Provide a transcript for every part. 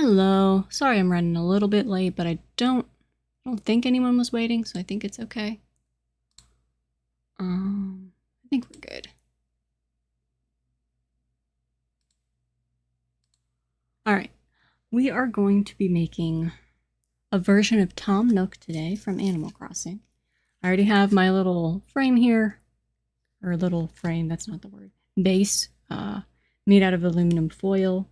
Hello. Sorry I'm running a little bit late, but I don't think anyone was waiting, so I think it's okay. I think we're good. Alright. We are going to be making a version of Tom Nook today from Animal Crossing. I already have my little frame here. Or little frame, that's not the word. Base, made out of aluminum foil.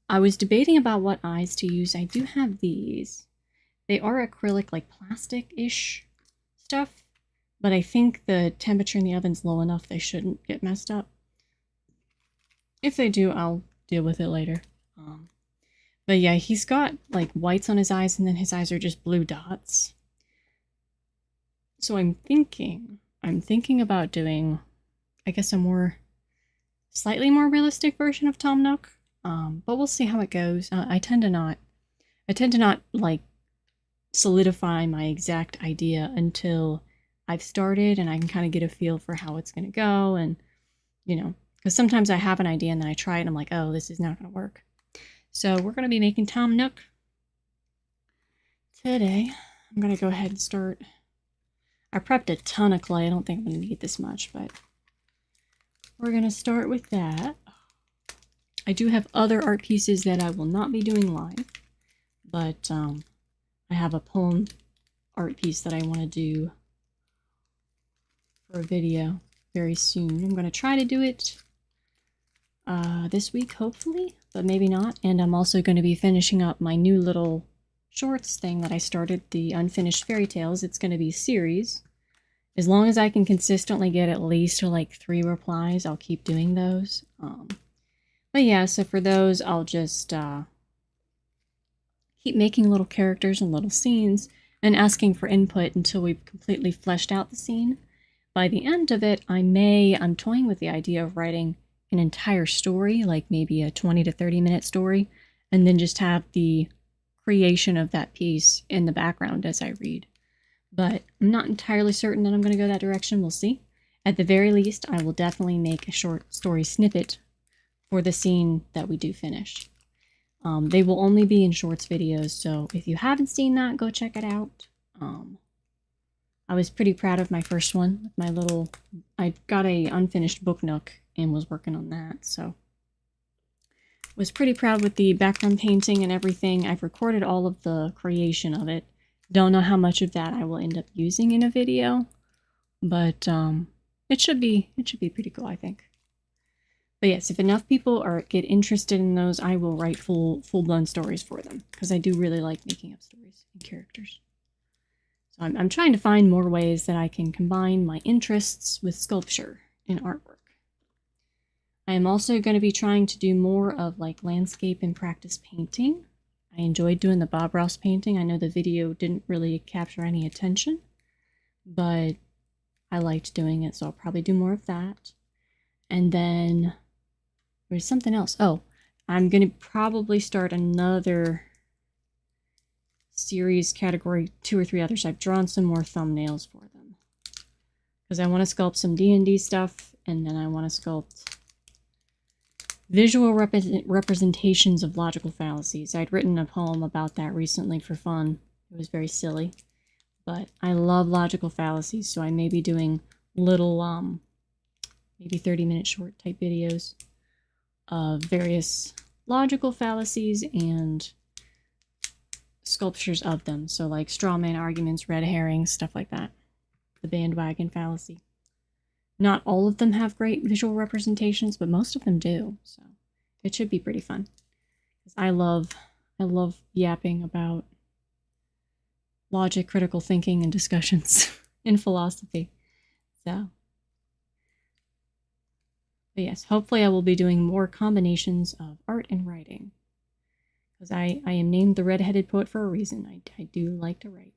I was debating about what eyes to use. I do have these. They are acrylic, like plastic-ish stuff, but I think the temperature in the oven's low enough they shouldn't get messed up. If they do, I'll deal with it later. But yeah, he's got like whites on his eyes, and then his eyes are just blue dots. So I'm thinking about doing, I guess, a slightly more realistic version of Tom Nook. But we'll see how it goes. I tend to not like solidify my exact idea until I've started and I can kind of get a feel for how it's going to go. And, you know, because sometimes I have an idea and then I try it and I'm like, oh, this is not going to work. So we're going to be making Tom Nook today. I'm going to go ahead and start. I prepped a ton of clay. I don't think I'm going to need this much, but we're going to start with that. I do have other art pieces that I will not be doing live, but I have a poem art piece that I want to do for a video very soon. I'm going to try to do it this week, hopefully, but maybe not. And I'm also going to be finishing up my new little shorts thing that I started, the Unfinished Fairy Tales. It's going to be a series. As long as I can consistently get at least like 3 replies, I'll keep doing those. But yeah, so for those, I'll just keep making little characters and little scenes and asking for input until we've completely fleshed out the scene. By the end of it, I'm toying with the idea of writing an entire story, like maybe a 20 to 30 minute story, and then just have the creation of that piece in the background as I read. But I'm not entirely certain that I'm going to go that direction. We'll see. At the very least, I will definitely make a short story snippet for the scene that we do finish. They will only be in shorts videos, so if you haven't seen that, go check it out. I was pretty proud of my first one. I got a unfinished book nook and was working on that, so was pretty proud with the background painting and everything. I've recorded all of the creation of it. Don't know how much of that I will end up using in a video, but it should be pretty cool, I think. But yes, if enough people get interested in those, I will write full-blown stories for them, because I do really like making up stories and characters. So I'm trying to find more ways that I can combine my interests with sculpture and artwork. I am also going to be trying to do more of like landscape and practice painting. I enjoyed doing the Bob Ross painting. I know the video didn't really capture any attention, but I liked doing it, so I'll probably do more of that. And then there's something else. Oh, I'm going to probably start another series category, 2 or 3 others. I've drawn some more thumbnails for them, because I want to sculpt some D&D stuff, and then I want to sculpt visual representations of logical fallacies. I'd written a poem about that recently for fun. It was very silly, but I love logical fallacies, so I may be doing little maybe 30-minute short type videos of various logical fallacies and sculptures of them. So like straw man arguments, red herrings, stuff like that. The bandwagon fallacy. Not all of them have great visual representations, but most of them do. So it should be pretty fun. Because I love yapping about logic, critical thinking, and discussions in philosophy. So but yes, hopefully I will be doing more combinations of art and writing. Because I am named the Red-Headed Poet for a reason. I do like to write.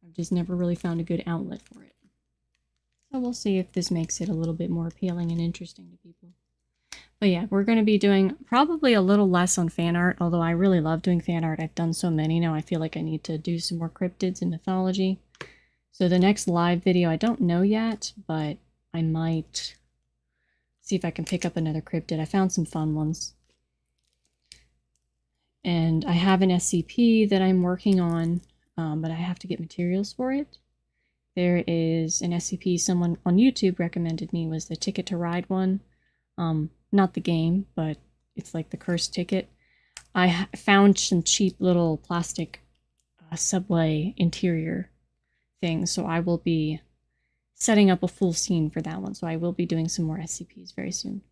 I've just never really found a good outlet for it. So we'll see if this makes it a little bit more appealing and interesting to people. But yeah, we're going to be doing probably a little less on fan art, although I really love doing fan art. I've done so many now, I feel like I need to do some more cryptids and mythology. So the next live video, I don't know yet, but I might see if I can pick up another cryptid. I found some fun ones. And I have an SCP that I'm working on, but I have to get materials for it. There is an SCP someone on YouTube recommended me, was the Ticket to Ride one. Not the game, but it's like the cursed ticket. I found some cheap little plastic subway interior things, so I will be setting up a full scene for that one. So I will be doing some more SCPs very soon.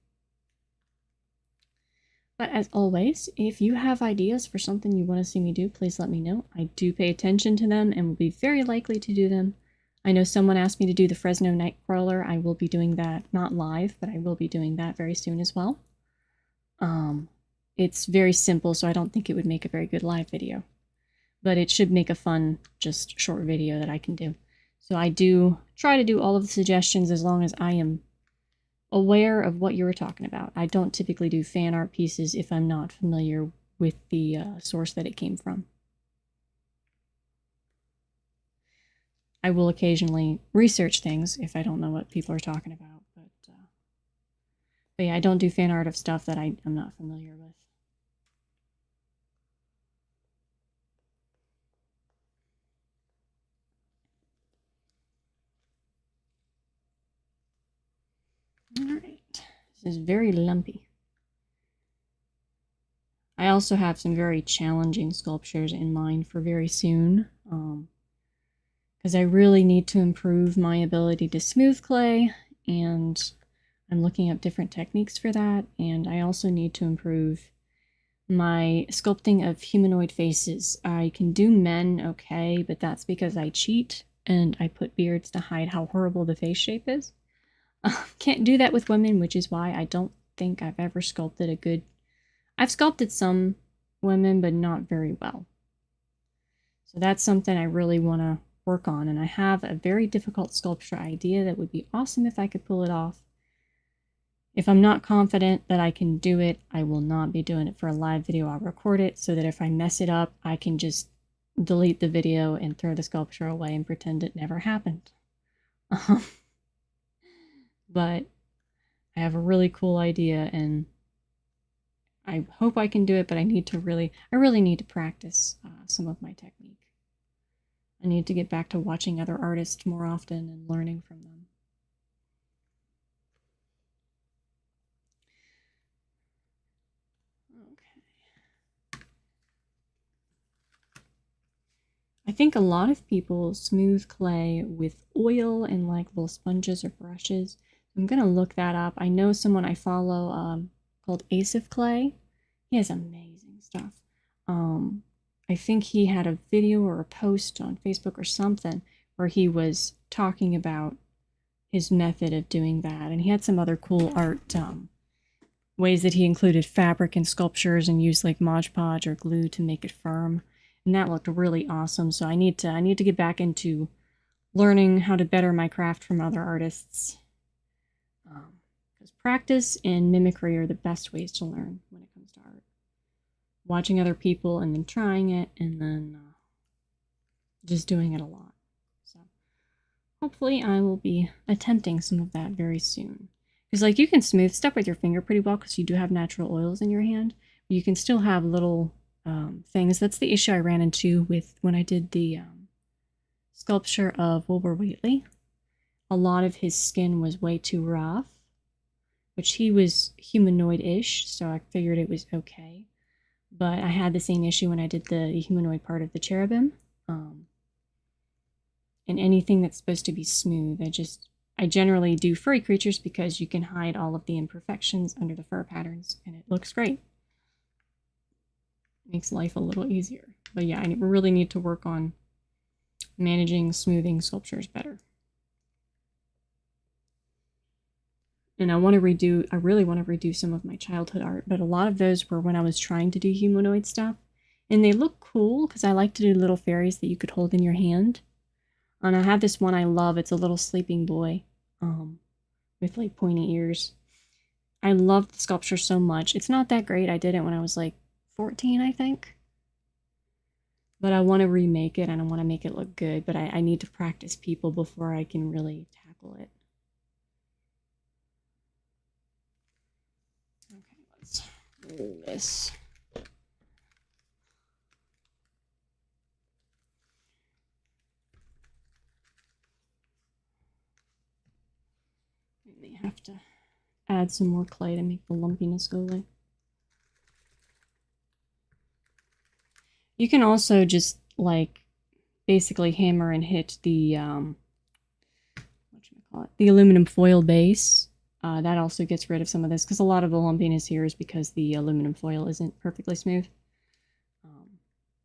But as always, if you have ideas for something you want to see me do, please let me know. I do pay attention to them and will be very likely to do them. I know someone asked me to do the Fresno Nightcrawler. I will be doing that, not live, but I will be doing that very soon as well. It's very simple, so I don't think it would make a very good live video. But it should make a fun, just short video that I can do. So I do try to do all of the suggestions as long as I am aware of what you were talking about. I don't typically do fan art pieces if I'm not familiar with the source that it came from. I will occasionally research things if I don't know what people are talking about. But yeah, I don't do fan art of stuff that I'm not familiar with. Alright, this is very lumpy. I also have some very challenging sculptures in mind for very soon, because I really need to improve my ability to smooth clay, and I'm looking up different techniques for that, and I also need to improve my sculpting of humanoid faces. I can do men okay, but that's because I cheat, and I put beards to hide how horrible the face shape is. Can't do that with women, which is why I don't think I've ever sculpted a good... I've sculpted some women, but not very well. So that's something I really want to work on, and I have a very difficult sculpture idea that would be awesome if I could pull it off. If I'm not confident that I can do it, I will not be doing it for a live video. I'll record it so that if I mess it up, I can just delete the video and throw the sculpture away and pretend it never happened. But I have a really cool idea, and I hope I can do it, but I really need to practice some of my technique. I need to get back to watching other artists more often and learning from them. Okay. I think a lot of people smooth clay with oil and like little sponges or brushes. I'm gonna look that up. I know someone I follow called Ace of Clay. He has amazing stuff. I think he had a video or a post on Facebook or something where he was talking about his method of doing that, and he had some other cool art ways that he included fabric and sculptures and used like Mod Podge or glue to make it firm, and that looked really awesome. So I need to get back into learning how to better my craft from other artists. Because practice and mimicry are the best ways to learn when it comes to art. Watching other people and then trying it, and then just doing it a lot. So hopefully I will be attempting some of that very soon. Because like you can smooth stuff with your finger pretty well because you do have natural oils in your hand. But you can still have little things. That's the issue I ran into with when I did the sculpture of Wilbur Whately. A lot of his skin was way too rough, which he was humanoid-ish, so I figured it was okay. But I had the same issue when I did the humanoid part of the cherubim. And anything that's supposed to be smooth, I generally do furry creatures because you can hide all of the imperfections under the fur patterns, and it looks great. Makes life a little easier. But yeah, I really need to work on managing smoothing sculptures better. And I really want to redo some of my childhood art, but a lot of those were when I was trying to do humanoid stuff. And they look cool because I like to do little fairies that you could hold in your hand. And I have this one I love. It's a little sleeping boy with like pointy ears. I love the sculpture so much. It's not that great. I did it when I was like 14, I think. But I want to remake it and I want to make it look good. But I need to practice people before I can really tackle it. this. I may have to add some more clay to make the lumpiness go away. You can also just like basically hammer and hit the the aluminum foil base. That also gets rid of some of this, because a lot of the lumpiness here is because the aluminum foil isn't perfectly smooth.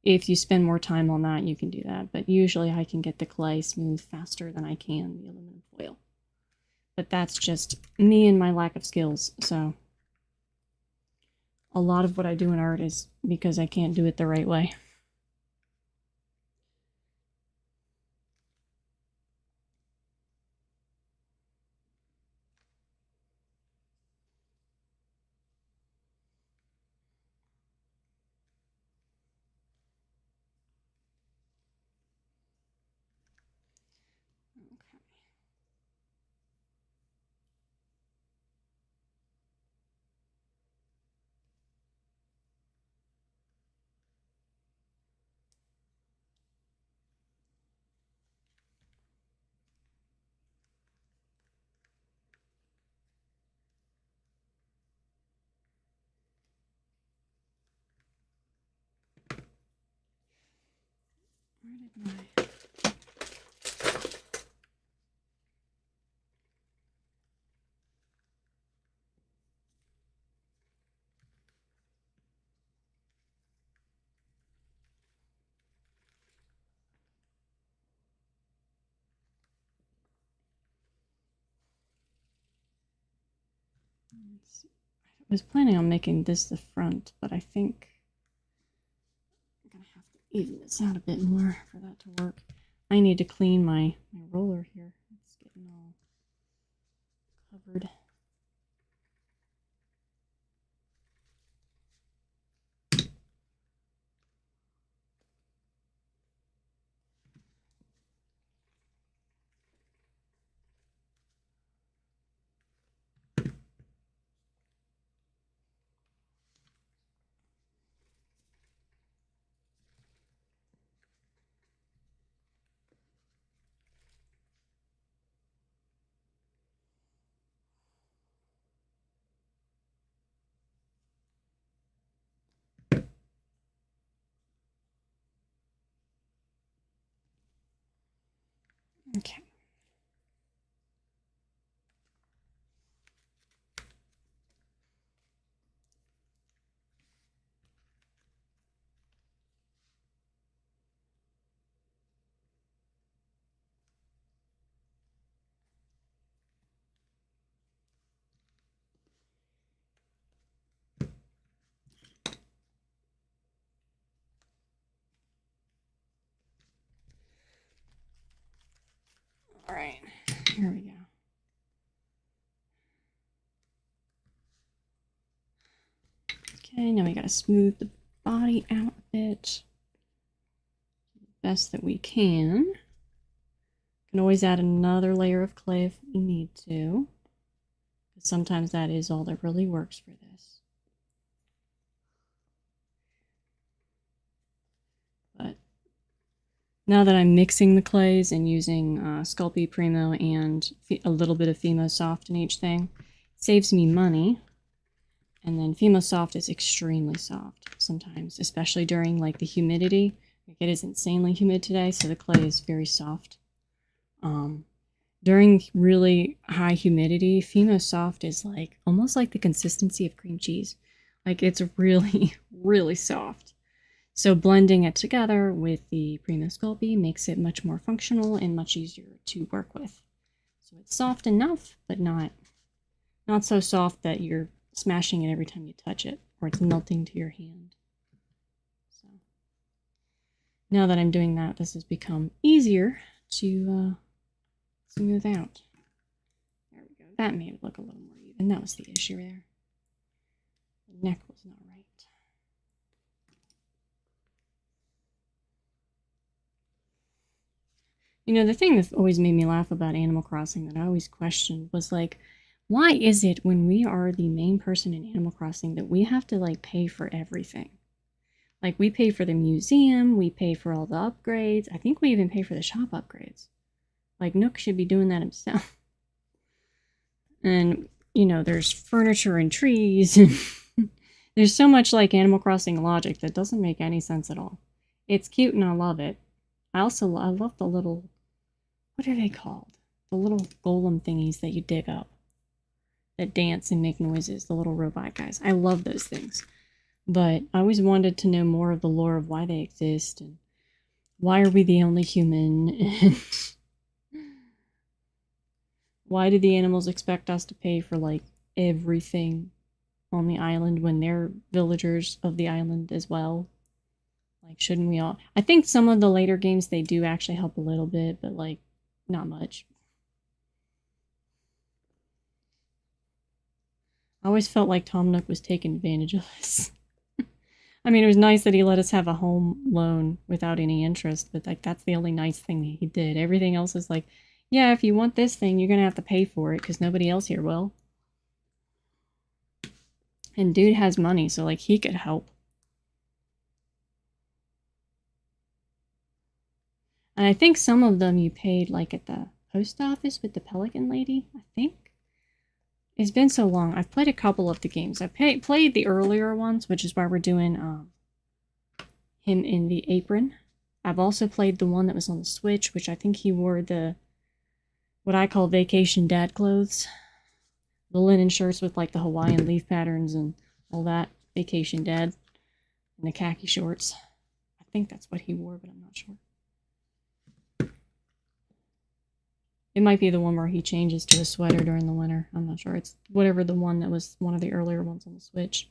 If you spend more time on that, you can do that, but usually I can get the clay smooth faster than I can the aluminum foil. But that's just me and my lack of skills, so a lot of what I do in art is because I can't do it the right way. Where did my... I was planning on making this the front, but I think I'm gonna have to even this out a bit more for that to work. I need to clean my roller here. It's getting all covered. Okay. All right, here we go. Okay, now we gotta smooth the body out a bit. Best that we can. Can always add another layer of clay if we need to. Sometimes that is all that really works for this. But now that I'm mixing the clays and using Sculpey Primo and a little bit of Fimo Soft in each thing, it saves me money. And then Fimo Soft is extremely soft sometimes, especially during like the humidity. Like, it is insanely humid today, so the clay is very soft. During really high humidity, Fimo Soft is like almost like the consistency of cream cheese. Like, it's really, really soft. So blending it together with the Primo Sculpey makes it much more functional and much easier to work with. So it's soft enough, but not so soft that you're smashing it every time you touch it, or it's melting to your hand. So now that I'm doing that, this has become easier to smooth out. There we go. That made it look a little more even. That was the issue there. The neck was not right. You know, the thing that always made me laugh about Animal Crossing that I always questioned was like, Why is it when we are the main person in Animal Crossing that we have to like pay for everything? Like we pay for the museum, we pay for all the upgrades. I think we even pay for the shop upgrades. Like Nook should be doing that himself. And, you know, there's furniture and trees. There's so much like Animal Crossing logic that doesn't make any sense at all. It's cute and I love it. I love the little, what are they called? The little golem thingies that you dig up. That dance and make noises, the little robot guys. I love those things. But I always wanted to know more of the lore of why they exist and why are we the only human and why do the animals expect us to pay for like everything on the island when they're villagers of the island as well? Like, shouldn't we all? I think some of the later games they do actually help a little bit, but like not much. I always felt like Tom Nook was taking advantage of us. I mean, it was nice that he let us have a home loan without any interest, but like that's the only nice thing that he did. Everything else is like, yeah, if you want this thing, you're gonna have to pay for it because nobody else here will. And dude has money, so like he could help. And I think some of them you paid like at the post office with the Pelican Lady, I think. It's been so long. I've played a couple of the games. I've played the earlier ones, which is why we're doing him in the apron. I've also played the one that was on the Switch, which I think he wore the, what I call vacation dad clothes. The linen shirts with like the Hawaiian leaf patterns and all that. Vacation dad. And the khaki shorts. I think that's what he wore, but I'm not sure. It might be the one where he changes to a sweater during the winter. I'm not sure. It's whatever the one that was one of the earlier ones on the Switch.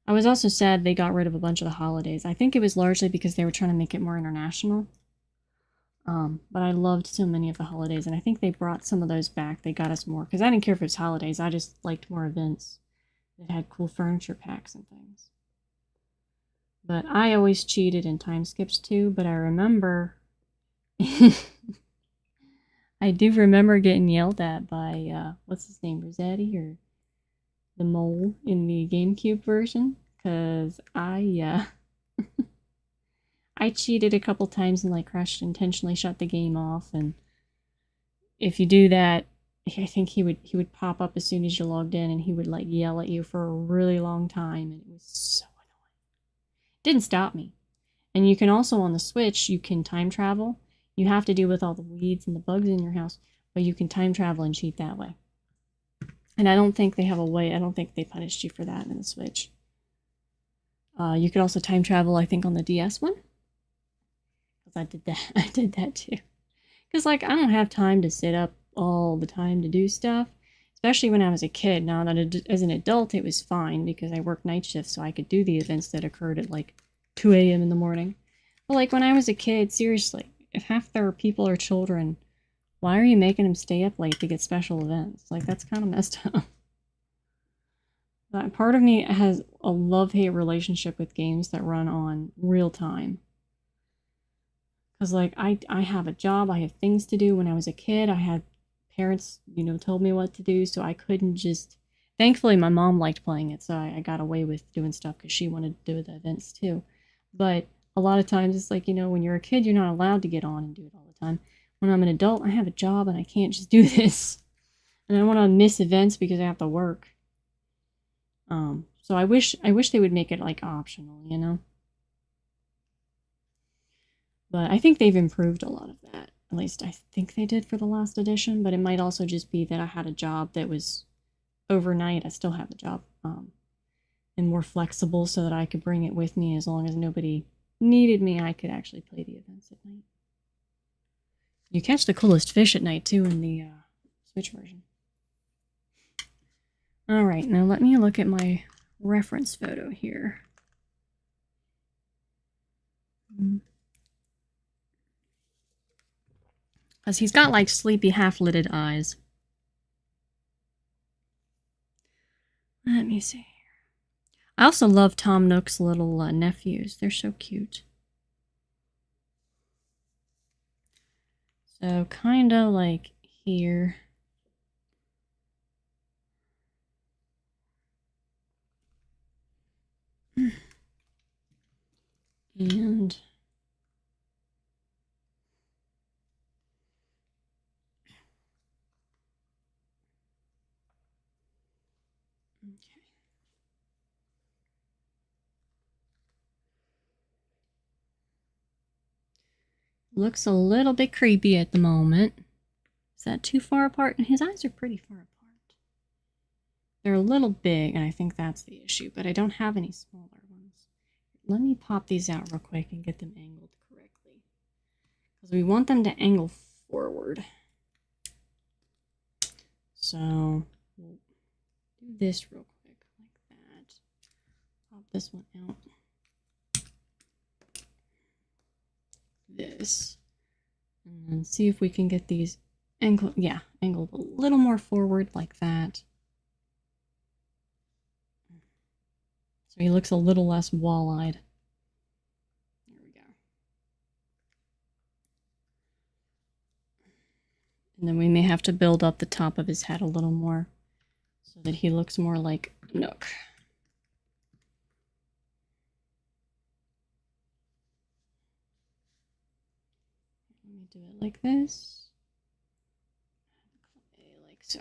I was also sad they got rid of a bunch of the holidays. I think it was largely because they were trying to make it more international. But I loved so many of the holidays, and I think they brought some of those back. They got us more, because I didn't care if it was holidays. I just liked more events that had cool furniture packs and things. But I always cheated in time skips too, but I remember... I do remember getting yelled at by, what's his name, Rossetti, or the mole in the GameCube version, because I cheated a couple times and like crashed, intentionally shut the game off, and if you do that, I think he would pop up as soon as you logged in, and he would like yell at you for a really long time, and it was so didn't stop me. And you can also on the Switch, you can time travel. You have to deal with all the weeds and the bugs in your house, but you can time travel and cheat that way. And I don't think they have a way, I don't think they punished you for that in the Switch. You could also time travel, I think, on the DS one. Because I did that too. Because like, I don't have time to sit up all the time to do stuff. Especially when I was a kid. Now that as an adult, it was fine because I worked night shifts, so I could do the events that occurred at like 2 a.m. in the morning. But like when I was a kid, seriously, if half their people are children, why are you making them stay up late to get special events? Like that's kind of messed up. That part of me has a love-hate relationship with games that run on real time. Because like I have a job, I have things to do. When I was a kid, I had parents, you know, told me what to do, so I couldn't just... Thankfully, my mom liked playing it, so I got away with doing stuff because she wanted to do the events too. But a lot of times, it's like, you know, when you're a kid, you're not allowed to get on and do it all the time. When I'm an adult, I have a job and I can't just do this. And I don't want to miss events because I have to work. So I wish they would make it like optional, you know? But I think they've improved a lot of that. At least I think they did for the last edition, but it might also just be that I had a job that was overnight. I still have the job, and more flexible so that I could bring it with me as long as nobody needed me. I could actually play the events at night. You catch the coolest fish at night too in the Switch version. Alright, now let me look at my reference photo here. Because he's got like sleepy half-lidded eyes. Let me see. I also love Tom Nook's little nephews. They're so cute. So kind of like here. And okay. Looks a little bit creepy at the moment. Is that too far apart? And his eyes are pretty far apart. They're a little big, and I think that's the issue, but I don't have any smaller ones. Let me pop these out real quick and get them angled correctly. Because we want them to angle forward. So we'll do this real quick, like that. Pop this one out. This. And then see if we can get these angled, yeah, angled a little more forward like that. So he looks a little less wall-eyed. There we go. And then we may have to build up the top of his head a little more so that he looks more like Nook. Let me do it like this. Like so.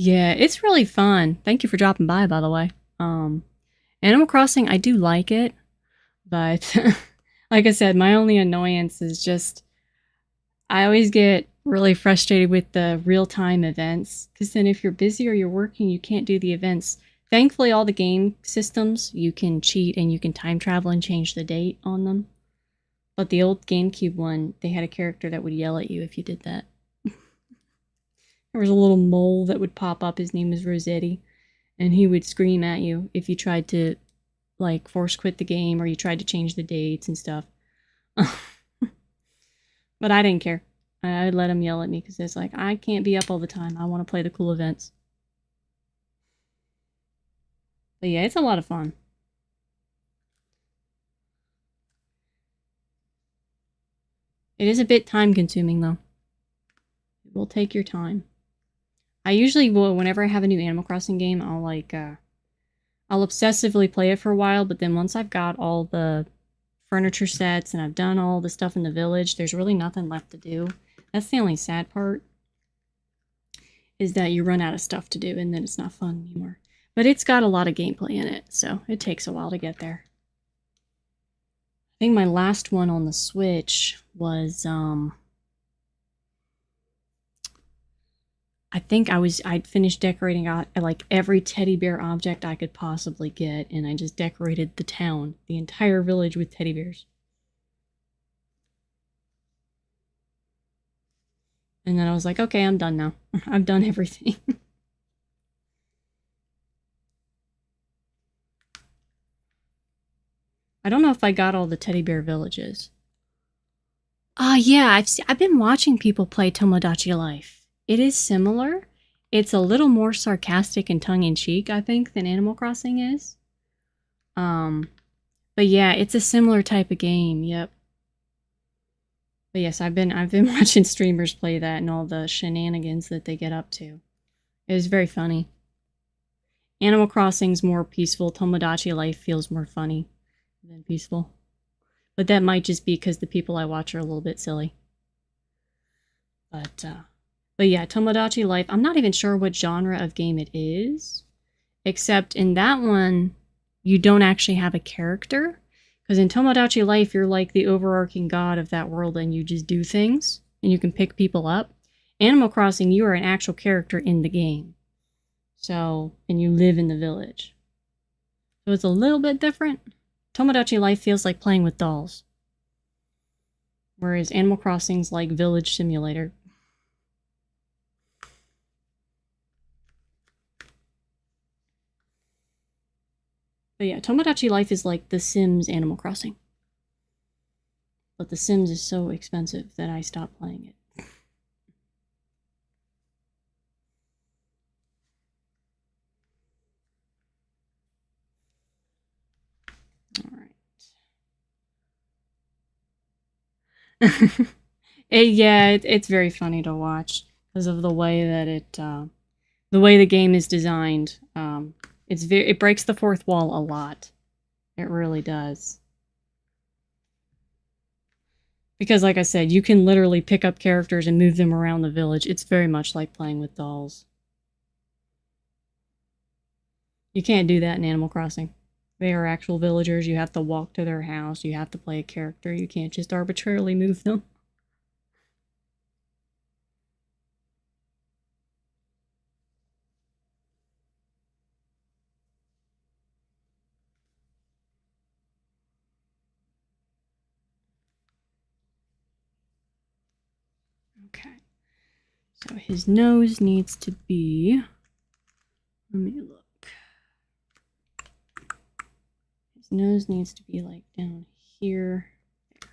Yeah, it's really fun. Thank you for dropping by the way. Animal Crossing, I do like it, but like I said, my only annoyance is just I always get really frustrated with the real-time events, because then if you're busy or you're working, you can't do the events. Thankfully, all the game systems, you can cheat and you can time travel and change the date on them. But the old GameCube one, they had a character that would yell at you if you did that. There was a little mole that would pop up, his name was Rossetti, and he would scream at you if you tried to, like, force quit the game or you tried to change the dates and stuff. But I didn't care. I'd let him yell at me because it's like, I can't be up all the time. I want to play the cool events. But yeah, it's a lot of fun. It is a bit time consuming though. It will take your time. I usually will, whenever I have a new Animal Crossing game, I'll I'll obsessively play it for a while, but then once I've got all the furniture sets and I've done all the stuff in the village, there's really nothing left to do. That's the only sad part, is that you run out of stuff to do and then it's not fun anymore. But it's got a lot of gameplay in it, so it takes a while to get there. I think my last one on the Switch was, I think I'd finished decorating out like every teddy bear object I could possibly get, and I just decorated the town, the entire village with teddy bears. And then I was like, okay, I'm done now. I've done everything. I don't know if I got all the teddy bear villages. Yeah, I've been watching people play Tomodachi Life. It is similar. It's a little more sarcastic and tongue-in-cheek, I think, than Animal Crossing is. But yeah, it's a similar type of game, yep. But yes, I've been watching streamers play that and all the shenanigans that they get up to. It was very funny. Animal Crossing's more peaceful. Tomodachi Life feels more funny than peaceful. But that might just be because the people I watch are a little bit silly. But yeah, Tomodachi Life, I'm not even sure what genre of game it is. Except in that one, you don't actually have a character. Because in Tomodachi Life, you're like the overarching god of that world and you just do things. And you can pick people up. Animal Crossing, you are an actual character in the game. So, and you live in the village. So it's a little bit different. Tomodachi Life feels like playing with dolls. Whereas Animal Crossing's like Village Simulator. But yeah, Tomodachi Life is like The Sims Animal Crossing. But The Sims is so expensive that I stopped playing it. It's very funny to watch because of the way that the way the game is designed. It breaks the fourth wall a lot. It really does. Because, like I said, you can literally pick up characters and move them around the village. It's very much like playing with dolls. You can't do that in Animal Crossing. They are actual villagers. You have to walk to their house. You have to play a character. You can't just arbitrarily move them. Okay. So his nose needs to be... Let me look. His nose needs to be like down here. There.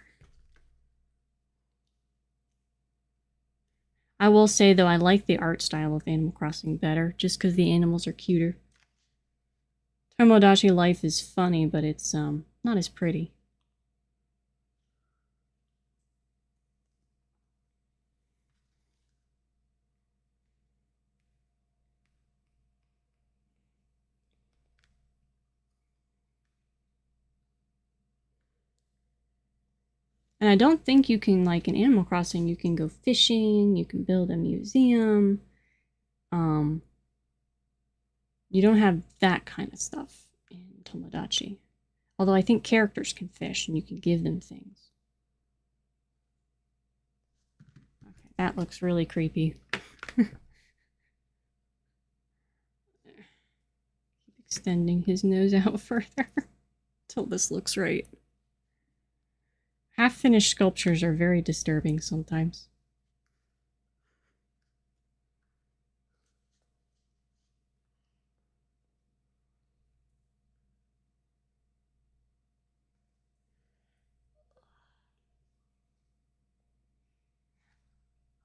I will say though, I like the art style of Animal Crossing better, just because the animals are cuter. Tomodachi Life is funny, but it's not as pretty. And I don't think you can, like in Animal Crossing, you can go fishing, you can build a museum. You don't have that kind of stuff in Tomodachi. Although I think characters can fish and you can give them things. Okay, that looks really creepy. Keep extending his nose out further until this looks right. Half-finished sculptures are very disturbing sometimes.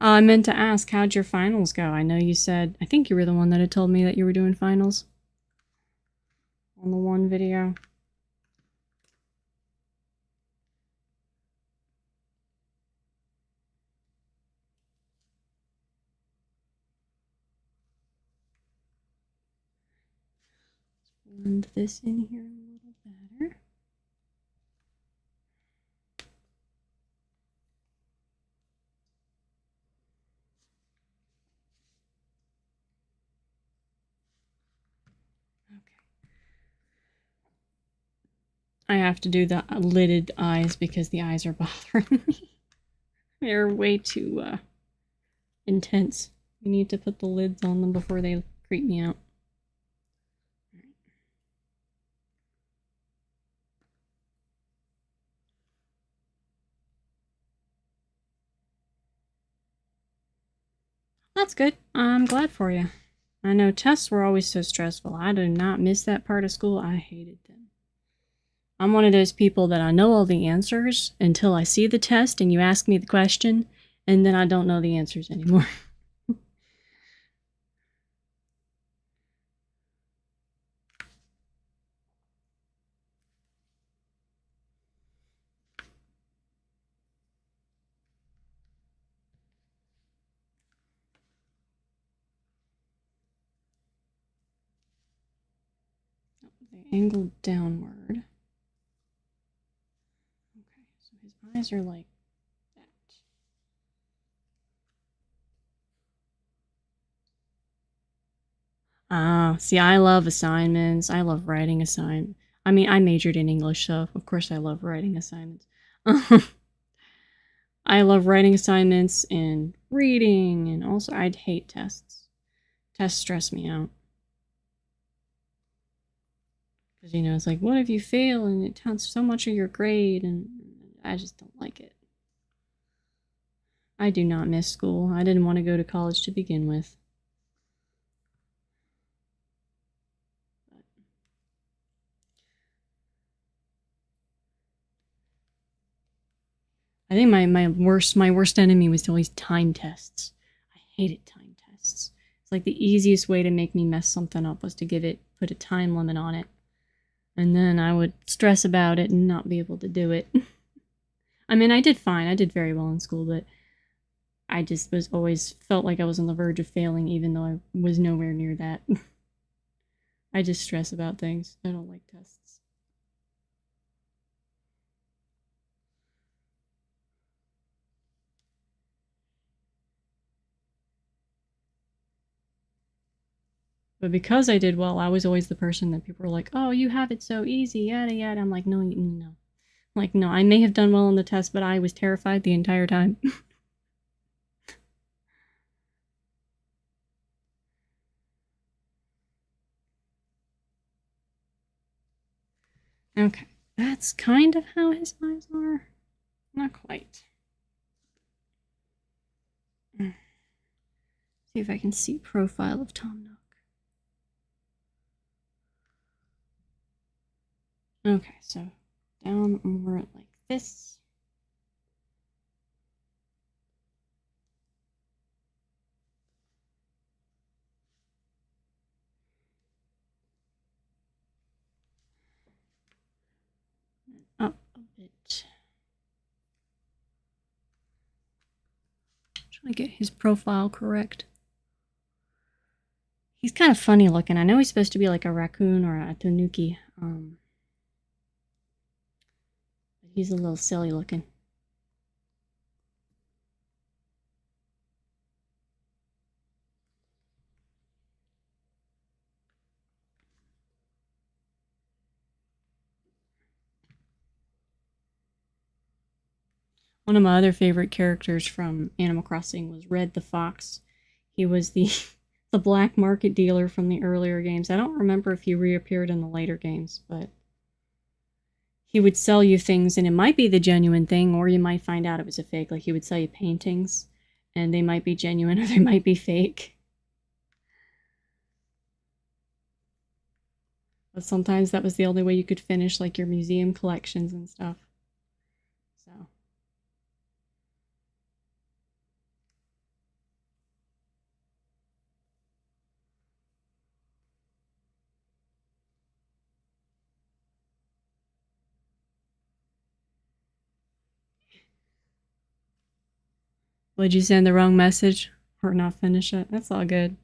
I meant to ask, how'd your finals go? I know you said, I think you were the one that had told me that you were doing finals on the one video. Blend this in here a little better. I have to do the lidded eyes because the eyes are bothering me. They're way too intense. You need to put the lids on them before they creep me out. That's good. I'm glad for you. I know tests were always so stressful. I did not miss that part of school. I hated them. I'm one of those people that I know all the answers until I see the test and you ask me the question, and then I don't know the answers anymore. They angled downward. Okay, so his eyes are like that. See, I love assignments. I love writing assignments. I mean, I majored in English, so of course I love writing assignments. I love writing assignments and reading, and also I'd hate tests. Tests stress me out. Because, you know, it's like, what if you fail and it counts so much of your grade, and I just don't like it. I do not miss school. I didn't want to go to college to begin with. I think my worst enemy was always time tests. I hated time tests. It's like the easiest way to make me mess something up was to put a time limit on it. And then I would stress about it and not be able to do it. I mean, I did fine. I did very well in school, but I just was always felt like I was on the verge of failing, even though I was nowhere near that. I just stress about things. I don't like tests. But because I did well, I was always the person that people were like, "Oh, you have it so easy, yada yada." I'm like, no. Like, no, I may have done well on the test, but I was terrified the entire time. Okay, that's kind of how his eyes are. Not quite. See if I can see profile of Tom Nook. Okay, so down more like this. Up a bit. Trying to get his profile correct. He's kind of funny looking. I know he's supposed to be like a raccoon or a tanuki. But he's a little silly looking. One of my other favorite characters from Animal Crossing was Red the Fox. He was the the black market dealer from the earlier games. I don't remember if he reappeared in the later games, but he would sell you things, and it might be the genuine thing, or you might find out it was a fake. Like, he would sell you paintings, and they might be genuine or they might be fake. But sometimes that was the only way you could finish, like, your museum collections and stuff. So. Would you send the wrong message or not finish it? That's all good.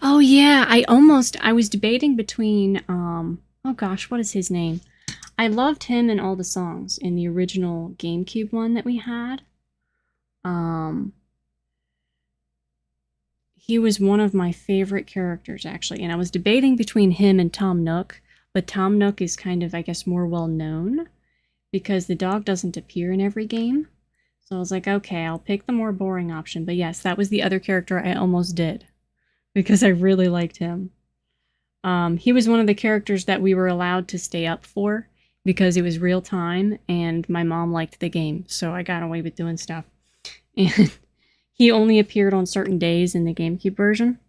Oh yeah, I was debating between oh gosh, what is his name? I loved him in all the songs in the original GameCube one that we had. He was one of my favorite characters actually, and I was debating between him and Tom Nook, but Tom Nook is kind of, I guess, more well known because the dog doesn't appear in every game. So I was like, okay, I'll pick the more boring option. But yes, that was the other character I almost did because I really liked him. He was one of the characters that we were allowed to stay up for because it was real time and my mom liked the game, so I got away with doing stuff. And he only appeared on certain days in the GameCube version.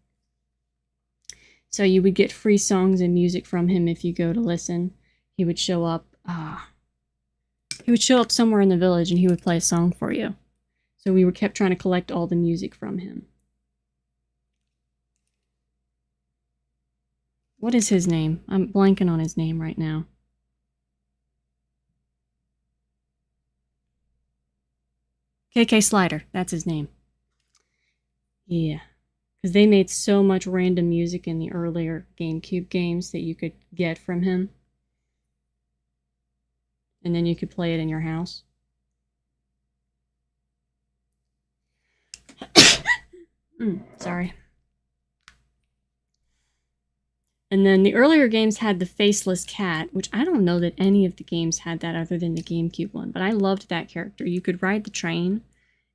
So you would get free songs and music from him if you go to listen. He would show up. He would show up somewhere in the village and he would play a song for you. So we kept trying to collect all the music from him. What is his name? I'm blanking on his name right now. KK Slider, that's his name. Yeah. Because they made so much random music in the earlier GameCube games that you could get from him. And then you could play it in your house. Sorry. And then the earlier games had the faceless cat, which I don't know that any of the games had that other than the GameCube one, but I loved that character. You could ride the train,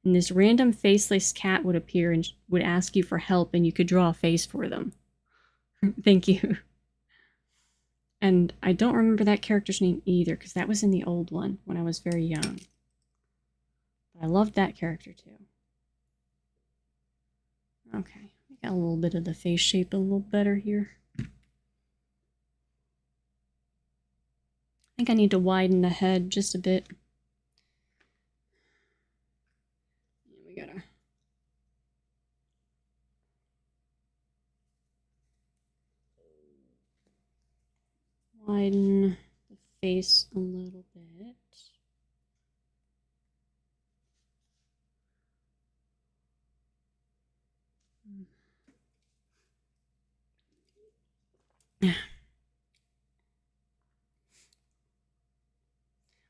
and this random faceless cat would appear and would ask you for help, and you could draw a face for them. Thank you. And I don't remember that character's name either, because that was in the old one when I was very young. But I loved that character too. Okay, we got a little bit of the face shape a little better here. I think I need to widen the head just a bit. widen the face a little bit.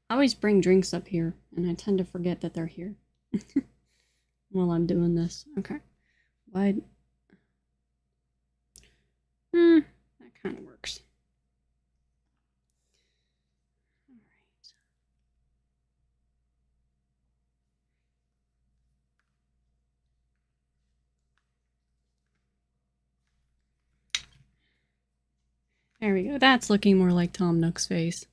I always bring drinks up here, and I tend to forget that they're here while I'm doing this. Okay. Wide. That kind of works. All right. There we go. That's looking more like Tom Nook's face.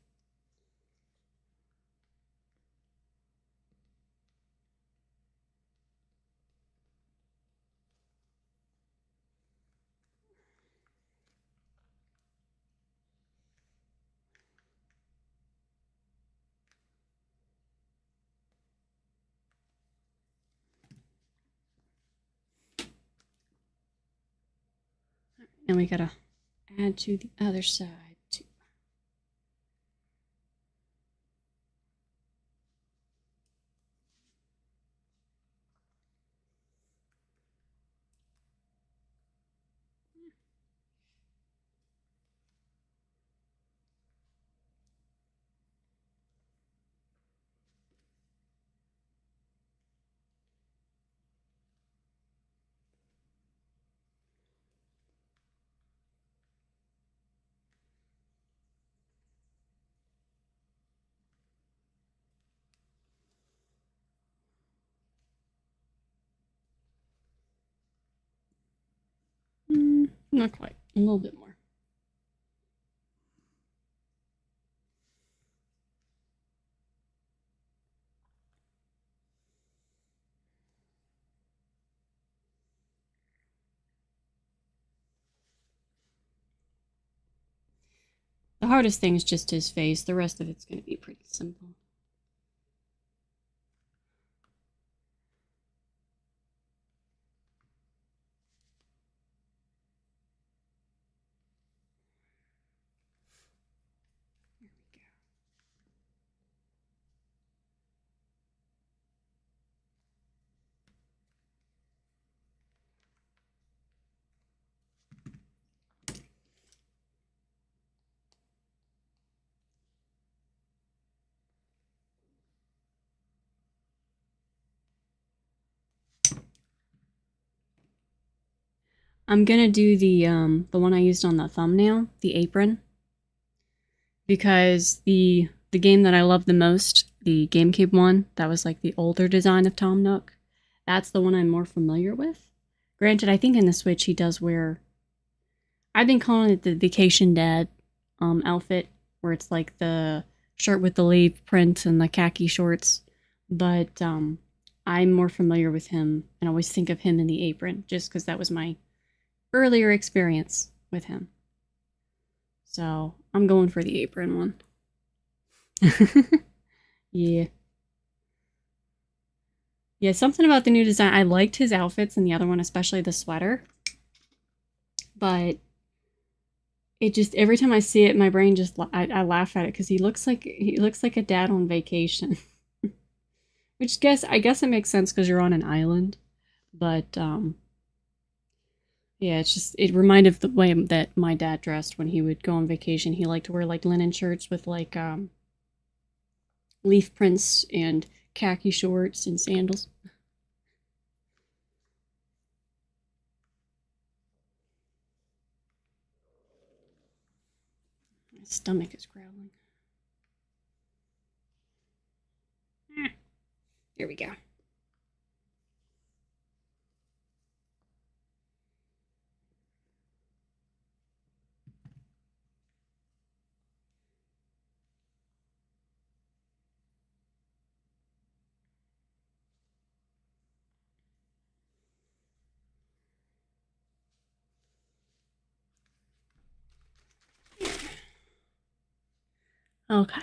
And we gotta add to the other side too. Not quite. A little bit more. The hardest thing is just his face. The rest of it's going to be pretty simple. There we go. I'm gonna do the one I used on the thumbnail, the apron, because the game that I love the most, the GameCube one, that was like the older design of Tom Nook. That's the one I'm more familiar with. Granted, I think in the Switch he does wear. I've been calling it the Vacation Dad outfit, where it's like the shirt with the leaf print and the khaki shorts, but I'm more familiar with him and always think of him in the apron, just because that was my earlier experience with him. So I'm going for the apron one. Yeah. Yeah, something about the new design. I liked his outfits and the other one, especially the sweater. But it just, every time I see it, my brain just, I laugh at it because he looks like a dad on vacation. Which I guess it makes sense because you're on an island. But yeah, it reminded of the way that my dad dressed when he would go on vacation. He liked to wear like linen shirts with like leaf prints and khaki shorts and sandals. My stomach is growling. Here we go. Okay.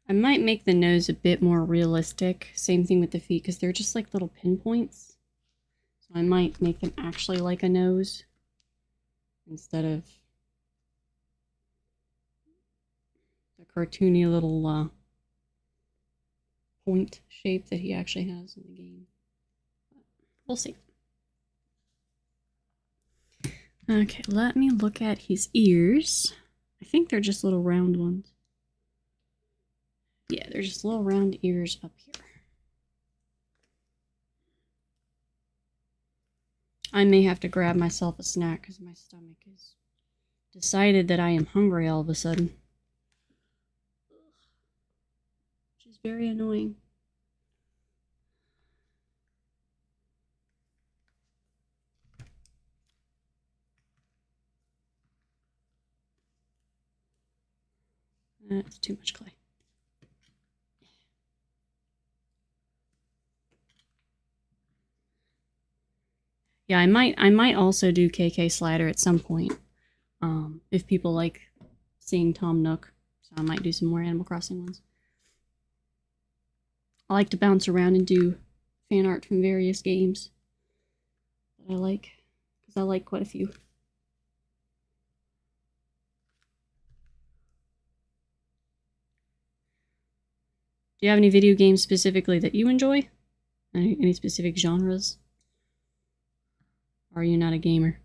I might make the nose a bit more realistic. Same thing with the feet, because they're just like little pinpoints. So I might make them actually like a nose instead of the cartoony little point shape that he actually has in the game. We'll see. Okay, let me look at his ears. I think they're just little round ones. Yeah, they're just little round ears up here. I may have to grab myself a snack because my stomach has decided that I am hungry all of a sudden. Which is very annoying. That's too much clay. Yeah, I might also do KK Slider at some point. If people like seeing Tom Nook. So I might do some more Animal Crossing ones. I like to bounce around and do fan art from various games that I like, because I like quite a few. Do you have any video games specifically that you enjoy? Any specific genres? Or are you not a gamer?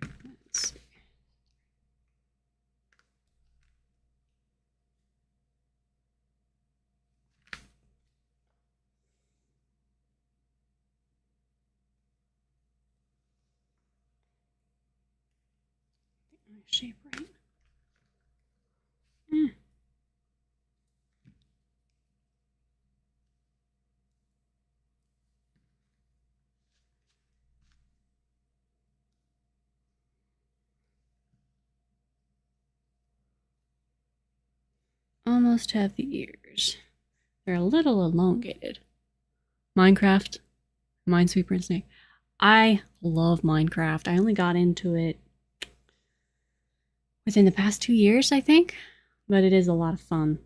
Let's see. Shape right. Almost have the ears. They're a little elongated. Minecraft, Minesweeper and Snake. I love Minecraft. I only got into it within the past 2 years, I think, but it is a lot of fun.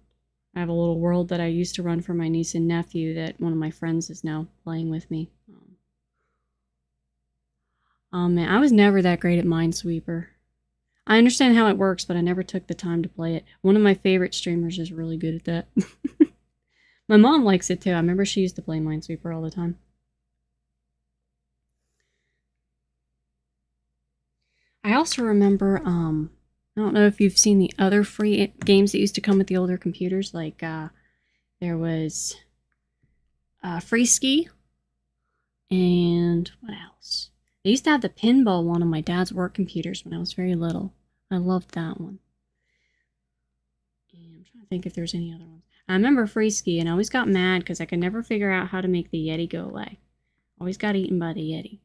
I have a little world that I used to run for my niece and nephew that one of my friends is now playing with me. Man, I was never that great at Minesweeper. I understand how it works, but I never took the time to play it. One of my favorite streamers is really good at that. My mom likes it too. I remember she used to play Minesweeper all the time. I also remember, I don't know if you've seen the other free games that used to come with the older computers. Like, there was Free Ski, and what else? They used to have the pinball one on my dad's work computers when I was very little. I loved that one. And I'm trying to think if there's any other ones. I remember Free Ski, and I always got mad because I could never figure out how to make the Yeti go away. Always got eaten by the Yeti.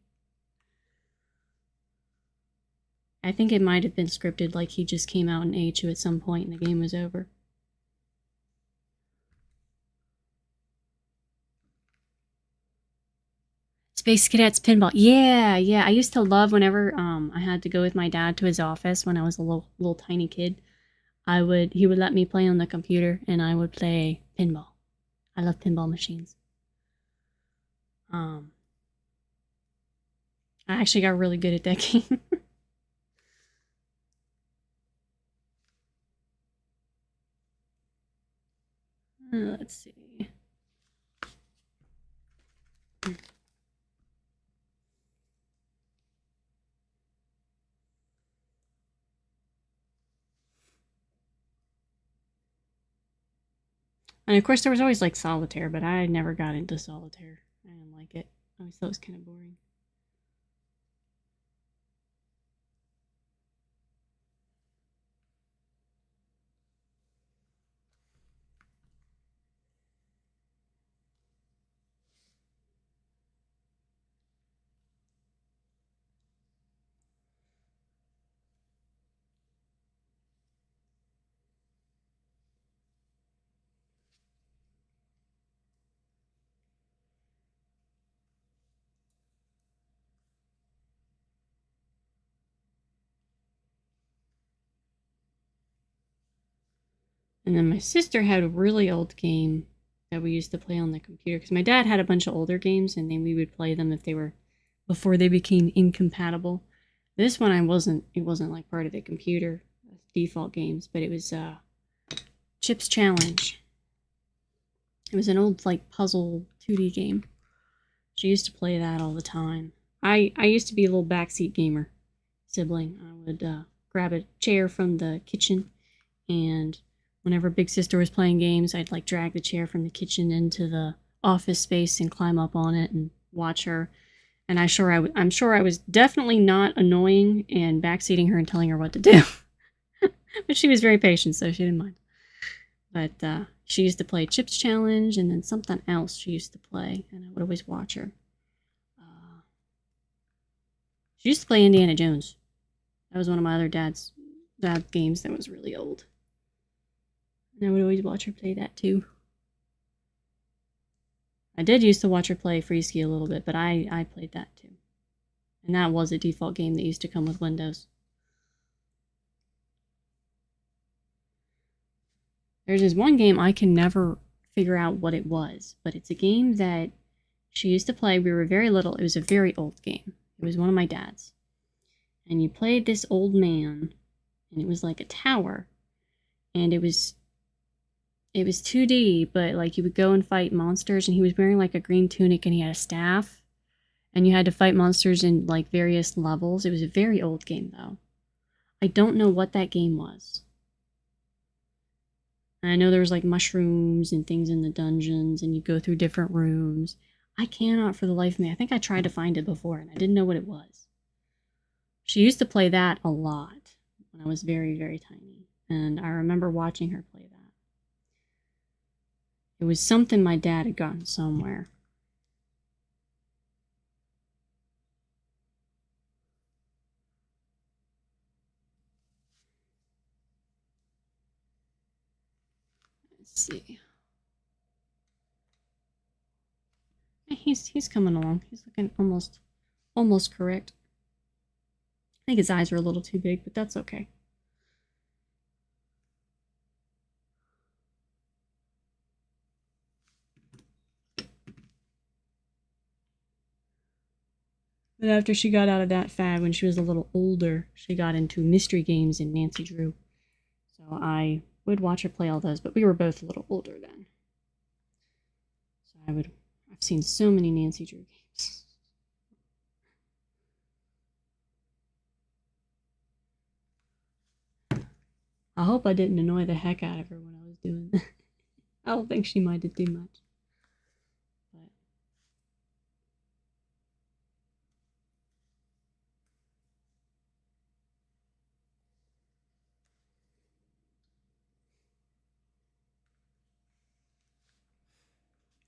I think it might have been scripted, like he just came out and ate you at some point and the game was over. Space Cadets Pinball. Yeah. I used to love whenever I had to go with my dad to his office when I was a little tiny kid. He would let me play on the computer and I would play pinball. I love pinball machines. I actually got really good at that game. Let's see. And of course, there was always like solitaire, but I never got into solitaire. I didn't like it. I always thought it was kind of boring. And then my sister had a really old game that we used to play on the computer because my dad had a bunch of older games and then we would play them if they were before they became incompatible. This one it wasn't like part of the computer default games, but it was Chips Challenge. It was an old like puzzle 2D game. She used to play that all the time. I used to be a little backseat gamer sibling. I would grab a chair from the kitchen, and whenever Big Sister was playing games, I'd like drag the chair from the kitchen into the office space and climb up on it and watch her. And I'm sure I was definitely not annoying and backseating her and telling her what to do. But she was very patient, so she didn't mind. But she used to play Chips Challenge and then something else she used to play, and I would always watch her. She used to play Indiana Jones. That was one of my other dad's games that was really old. And I would always watch her play that too. I did used to watch her play Freeski a little bit, but I played that too. And that was a default game that used to come with Windows. There's this one game I can never figure out what it was, but it's a game that she used to play. We were very little. It was a very old game. It was one of my dad's. And you played this old man, and it was like a tower. And it was 2D, but like you would go and fight monsters, and he was wearing like a green tunic and he had a staff. And you had to fight monsters in like various levels. It was a very old game though. I don't know what that game was. And I know there was like mushrooms and things in the dungeons, and you go through different rooms. I cannot for the life of me. I think I tried to find it before and I didn't know what it was. She used to play that a lot when I was very, very tiny. And I remember watching her play that. It was something my dad had gotten somewhere. Let's see. He's coming along. He's looking almost correct. I think his eyes are a little too big, but that's okay. But after she got out of that fad, when she was a little older, she got into mystery games and Nancy Drew. So I would watch her play all those, but we were both a little older then. So I've seen so many Nancy Drew games. I hope I didn't annoy the heck out of her when I was doing that. I don't think she minded too much.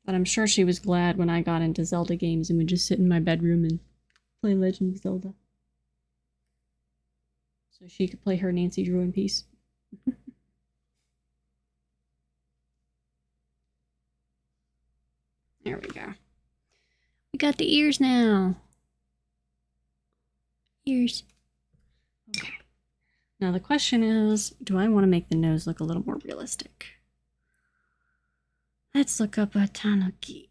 But I'm sure she was glad when I got into Zelda games and would just sit in my bedroom and play Legend of Zelda. So she could play her Nancy Drew in peace. There we go. We got the ears now. Ears. Okay. Now the question is, do I want to make the nose look a little more realistic? Let's look up a tanuki.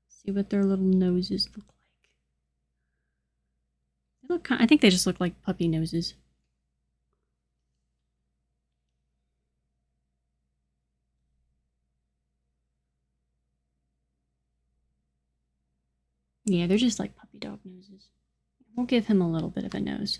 See what their little noses look like. I think they just look like puppy noses. Yeah, they're just like puppy dog noses. We'll give him a little bit of a nose.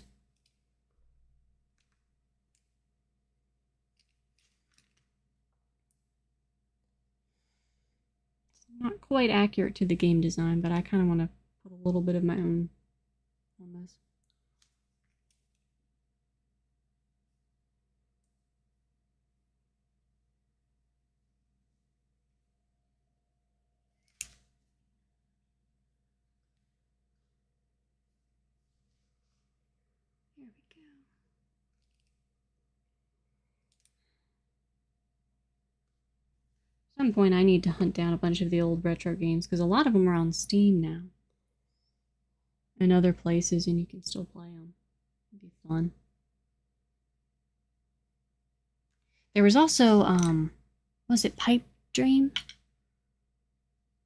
It's not quite accurate to the game design, but I kind of want to put a little bit of my own on this. There we go. At some point I need to hunt down a bunch of the old retro games because a lot of them are on Steam now. in other places and you can still play them. It'd be fun. There was also, was it Pipe Dream?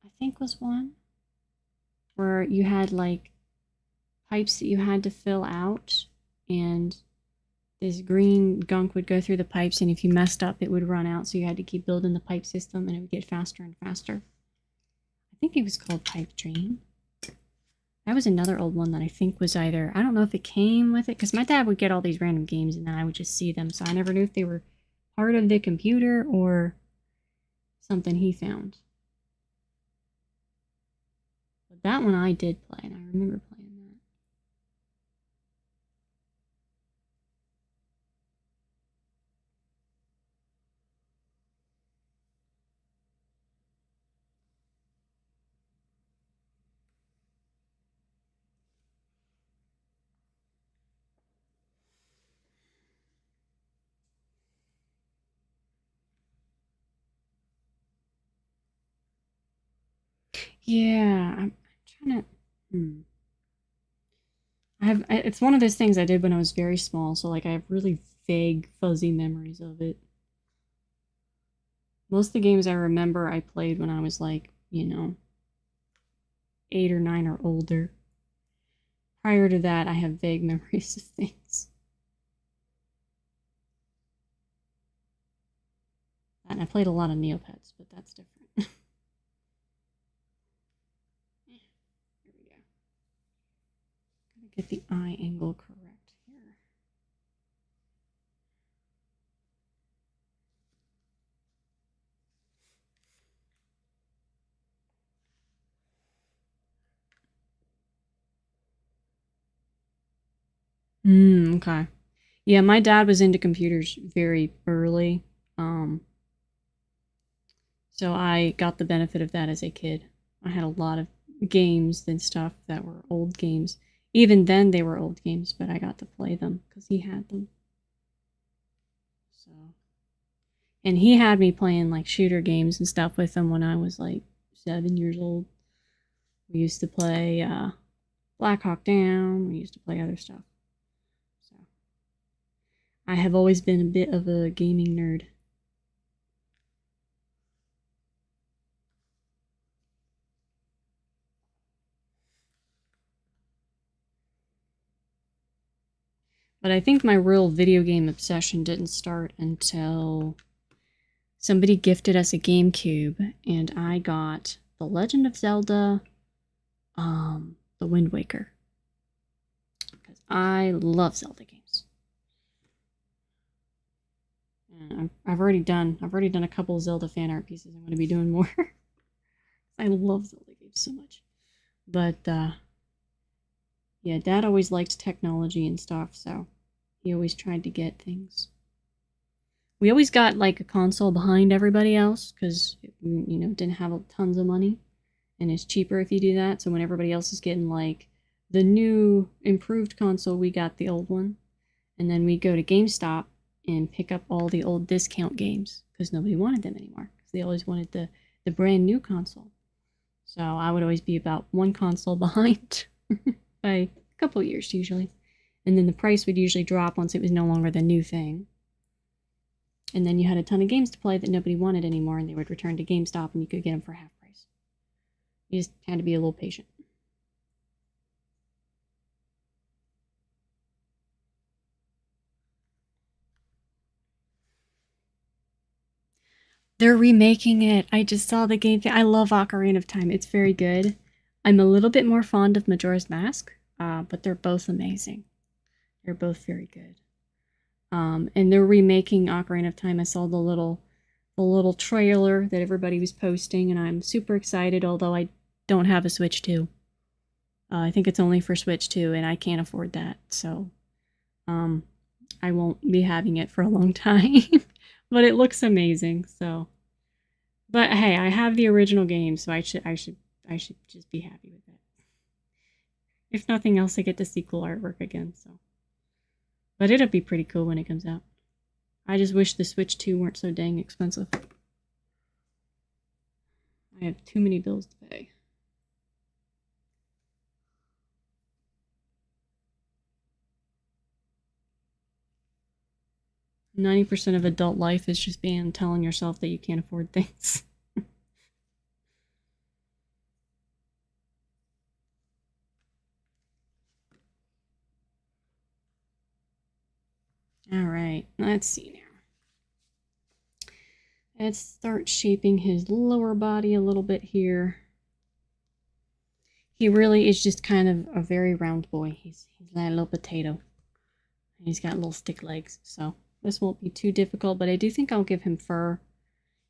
I think was one. Where you had like pipes that you had to fill out and this green gunk would go through the pipes, and if you messed up, it would run out, so you had to keep building the pipe system, and it would get faster and faster. I think it was called Pipe Dream. That was another old one that I think was either... I don't know if it came with it, because my dad would get all these random games, and then I would just see them, so I never knew if they were part of the computer or something he found. But that one I did play, and I remember playing that. Yeah, I'm trying to... it's one of those things I did when I was very small, so like I have really vague, fuzzy memories of it. Most of the games I remember I played when I was like, 8 or 9 or older. Prior to that, I have vague memories of things. And I played a lot of Neopets, but that's different. Here we go. Gotta get the eye angle correct here. Okay. Yeah, my dad was into computers very early. So I got the benefit of that as a kid. I had a lot of games and stuff that were old games. Even then they were old games, but I got to play them because he had them. So, and he had me playing like shooter games and stuff with him when I was like 7 years old. We used to play Black Hawk Down. We used to play other stuff. So I have always been a bit of a gaming nerd. But I think my real video game obsession didn't start until somebody gifted us a GameCube, and I got The Legend of Zelda, The Wind Waker. Because I love Zelda games. And I've already done a couple of Zelda fan art pieces. I'm going to be doing more. I love Zelda games so much. But yeah, Dad always liked technology and stuff, so he always tried to get things. We always got like a console behind everybody else because didn't have tons of money, and it's cheaper if you do that. So when everybody else is getting like the new improved console, we got the old one, and then we go to GameStop and pick up all the old discount games because nobody wanted them anymore because they always wanted the brand new console. So I would always be about one console behind by a couple years usually, and then the price would usually drop once it was no longer the new thing. And then you had a ton of games to play that nobody wanted anymore, and they would return to GameStop, and you could get them for half price. You just had to be a little patient. They're remaking it. I just saw the game. I love Ocarina of Time. It's very good. I'm a little bit more fond of Majora's Mask, but they're both amazing. They're both very good. And they're remaking Ocarina of Time. I saw the little trailer that everybody was posting, and I'm super excited, although I don't have a Switch 2. I think it's only for Switch 2, and I can't afford that, so I won't be having it for a long time. But it looks amazing, so. But hey, I have the original game, so I should just be happy with that. If nothing else, I get to see cool artwork again, so. But it'll be pretty cool when it comes out. I just wish the Switch 2 weren't so dang expensive. I have too many bills to pay. 90% of adult life is just telling yourself that you can't afford things. All right, let's see now. Let's start shaping his lower body a little bit here. He really is just kind of a very round boy. He's that little potato. He's got little stick legs, so this won't be too difficult, but I do think I'll give him fur,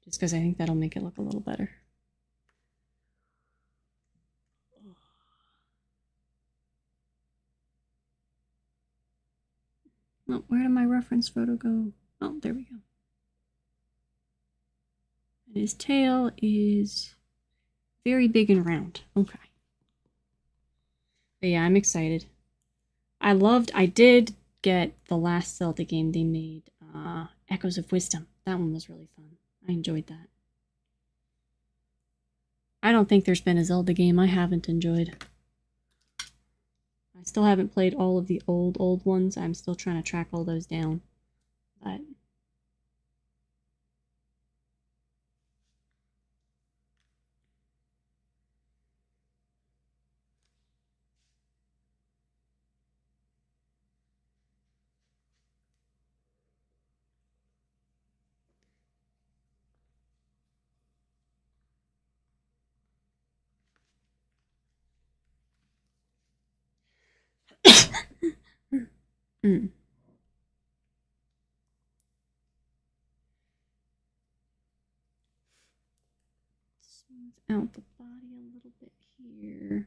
just because I think that'll make it look a little better. Oh, where did my reference photo go? Oh, there we go. And his tail is very big and round. Okay. But yeah, I'm excited. I did get the last Zelda game they made, Echoes of Wisdom. That one was really fun. I enjoyed that. I don't think there's been a Zelda game I haven't enjoyed. I still haven't played all of the old ones. I'm still trying to track all those down. But Smooth out the body a little bit here.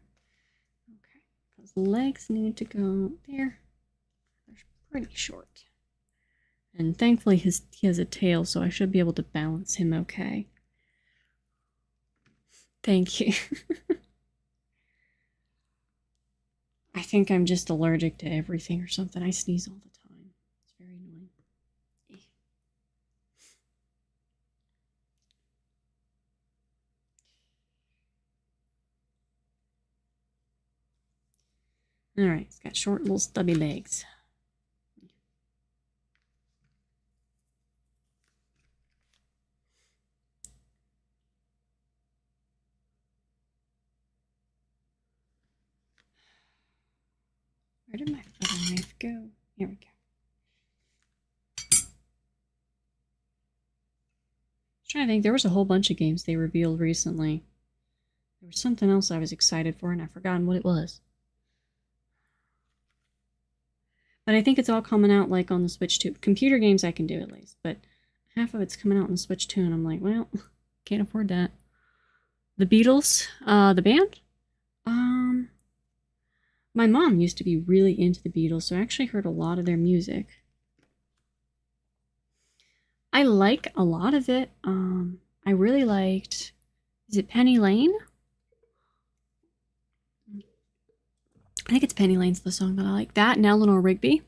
Okay, because the legs need to go there. They're pretty short. And thankfully he has a tail, so I should be able to balance him okay. Thank you. I think I'm just allergic to everything or something. I sneeze all the time. It's very annoying. Alright, it's got short little stubby legs. Where did my photo knife go? Here we go. I'm trying to think, there was a whole bunch of games they revealed recently. There was something else I was excited for and I've forgotten what it was. But I think it's all coming out like on the Switch too. Computer games I can do at least, but half of it's coming out on the Switch too, and I'm like, well, can't afford that. The Beatles, the band? My mom used to be really into the Beatles, so I actually heard a lot of their music. I like a lot of it. I really liked, is it Penny Lane? I think it's Penny Lane's the song that I like. That and Eleanor Rigby.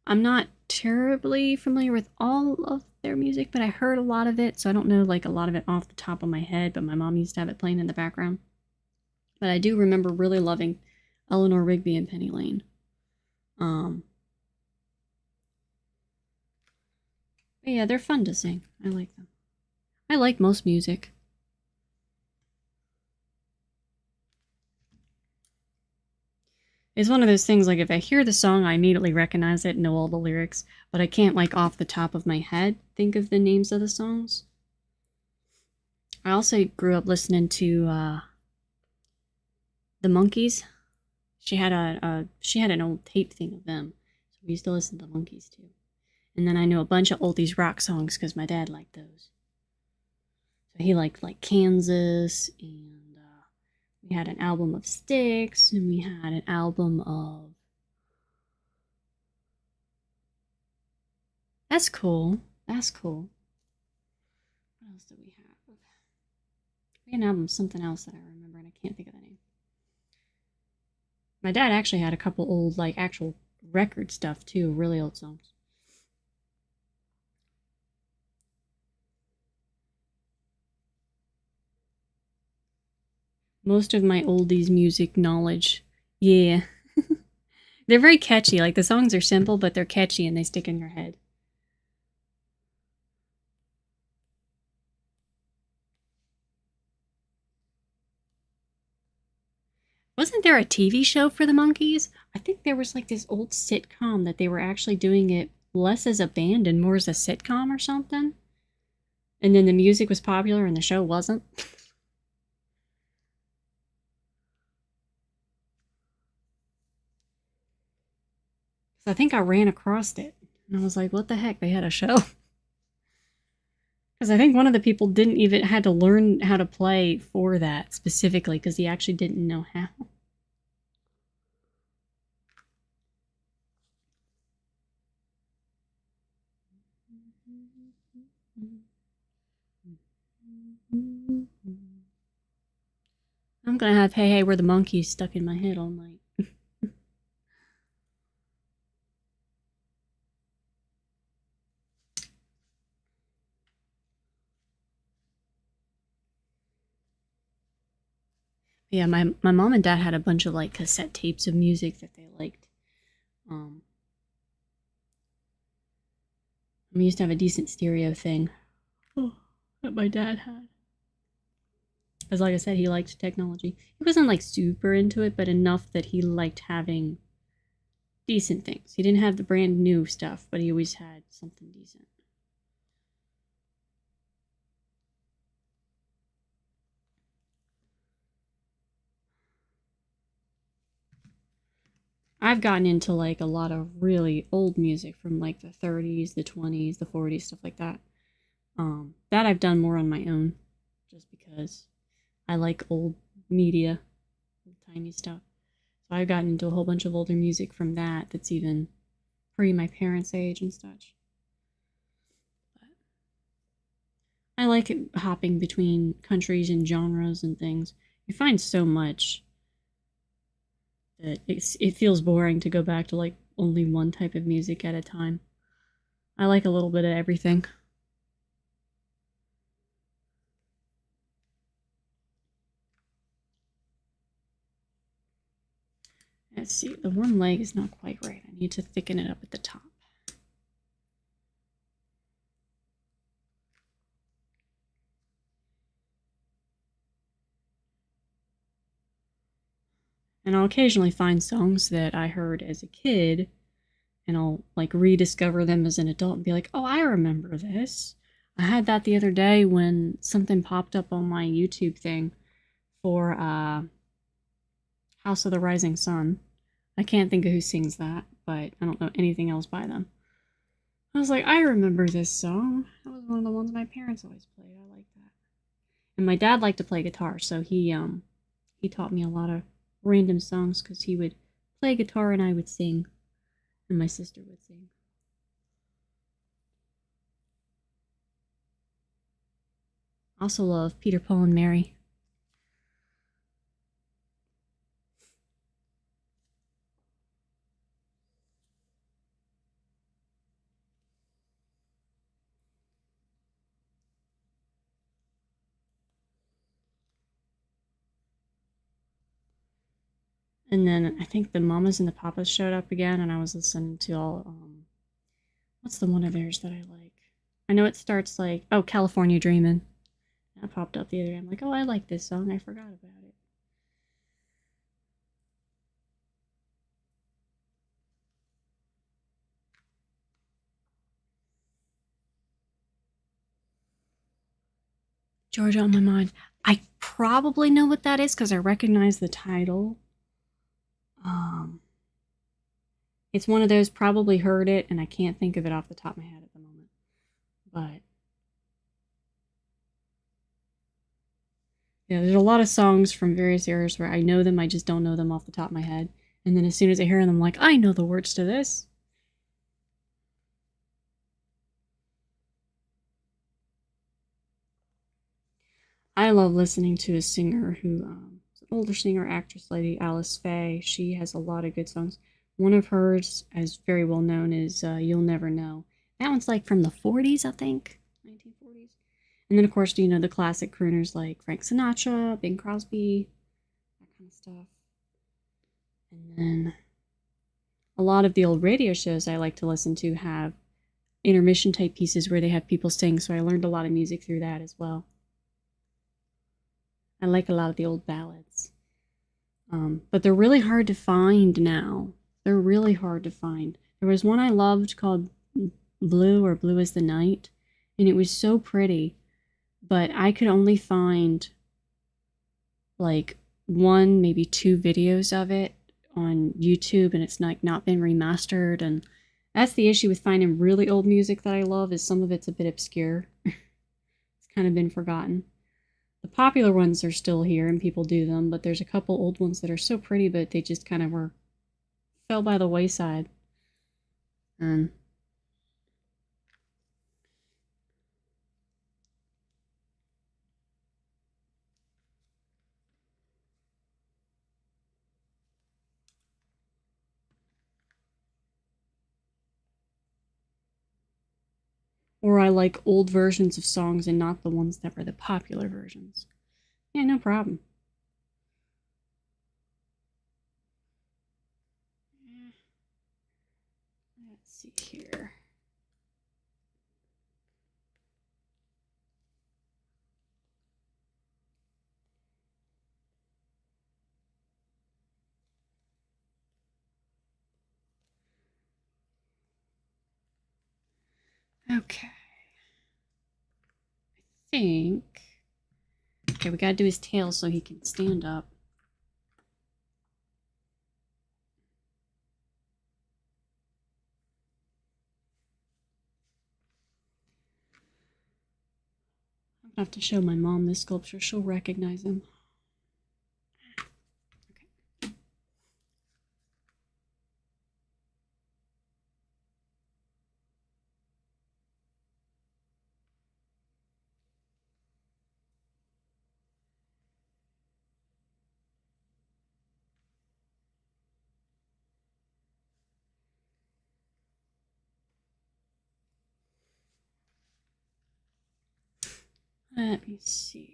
I'm not terribly familiar with all of their music, but I heard a lot of it, so I don't know like a lot of it off the top of my head, but my mom used to have it playing in the background. But I do remember really loving Eleanor Rigby and Penny Lane. But yeah, they're fun to sing. I like them. I like most music. It's one of those things, like, if I hear the song, I immediately recognize it and know all the lyrics, but I can't, like, off the top of my head think of the names of the songs. I also grew up listening to, the Monkees. She had an old tape thing of them, so we used to listen to the Monkees, too. And then I know a bunch of oldies rock songs, because my dad liked those. So he liked, like, Kansas, and we had an album of Styx, and we had an album of... That's cool. That's cool. What else do we have? We had an album of something else that I remember, and I can't think of the name. My dad actually had a couple old, like, actual record stuff, too. Really old songs. Most of my oldies music knowledge. Yeah. They're very catchy. Like, the songs are simple, but they're catchy and they stick in your head. Wasn't there a TV show for the Monkees? I think there was like this old sitcom that they were actually doing it less as a band and more as a sitcom or something. And then the music was popular and the show wasn't. So I think I ran across it. And I was like, what the heck? They had a show. Because I think one of the people didn't even had to learn how to play for that specifically because he actually didn't know how. I'm gonna have Hey Hey We're the Monkees stuck in my head all night. Yeah, my mom and dad had a bunch of like cassette tapes of music that they liked. We used to have a decent stereo thing that my dad had. Because like I said, he liked technology. He wasn't like super into it, but enough that he liked having decent things. He didn't have the brand new stuff, but he always had something decent. I've gotten into like a lot of really old music from like the 30s, the 20s, the 40s, stuff like that. That I've done more on my own, just because I like old media, old tiny stuff. So I've gotten into a whole bunch of older music from that that's even pre my parents' age and such. But I like it hopping between countries and genres and things. You find so much that it feels boring to go back to like only one type of music at a time. I like a little bit of everything. Let's see, the one leg is not quite right. I need to thicken it up at the top. And I'll occasionally find songs that I heard as a kid, and I'll like rediscover them as an adult and be like, oh, I remember this. I had that the other day when something popped up on my YouTube thing for House of the Rising Sun. I can't think of who sings that, but I don't know anything else by them. I was like, I remember this song. That was one of the ones my parents always played. I like that. And my dad liked to play guitar, so he taught me a lot of random songs because he would play guitar and I would sing, and my sister would sing. Also love Peter, Paul, and Mary. And then I think the Mamas and the Papas showed up again, and I was listening to all, what's the one of theirs that I like? I know it starts like, oh, California Dreamin'. That popped up the other day. I'm like, oh, I like this song. I forgot about it. Georgia on My Mind. I probably know what that is because I recognize the title. It's one of those, probably heard it, and I can't think of it off the top of my head at the moment. But yeah, there's a lot of songs from various eras where I know them, I just don't know them off the top of my head. And then as soon as I hear them, I'm like, I know the words to this. I love listening to a singer who, is an older singer, actress lady, Alice Faye. She has a lot of good songs. One of hers, as very well known, is You'll Never Know. That one's like from the 40s, I think, 1940s. And then, of course, you know, the classic crooners like Frank Sinatra, Bing Crosby, that kind of stuff. And then a lot of the old radio shows I like to listen to have intermission type pieces where they have people sing, so I learned a lot of music through that as well. I like a lot of the old ballads. But they're really hard to find now. They're really hard to find. There was one I loved called Blue or Blue as the Night, and it was so pretty, but I could only find like one, maybe two videos of it on YouTube, and it's not been remastered. And that's the issue with finding really old music that I love, is some of it's a bit obscure. It's kind of been forgotten. The popular ones are still here and people do them, but there's a couple old ones that are so pretty, but they just kind of fell by the wayside. And or I like old versions of songs and not the ones that were the popular versions. Yeah, no problem. Let's see here. Okay. I think. Okay, we gotta do his tail so he can stand up. I'm gonna have to show my mom this sculpture. She'll recognize him. Okay. Let me see.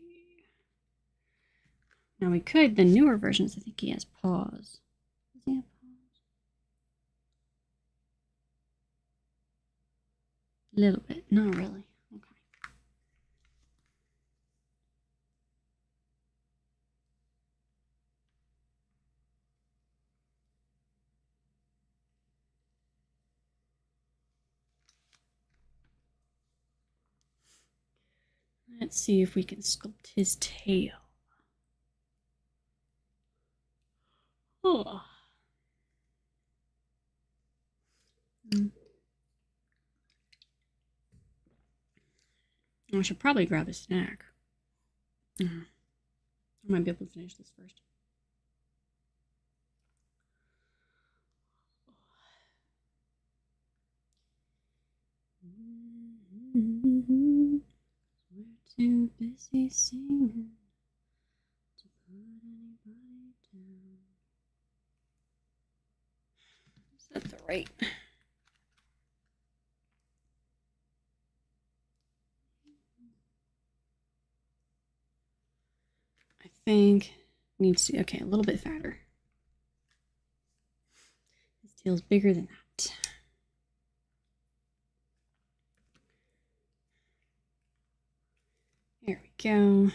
Now we could, the newer versions, I think he has paws. Does he have paws? A little bit, not really. Okay. Let's see if we can sculpt his tail. Oh. I should probably grab a snack. I might be able to finish this first. We're too busy singing to put anybody down. Is that the right? I think needs to, okay, a little bit fatter. His tail's bigger than that. There we go.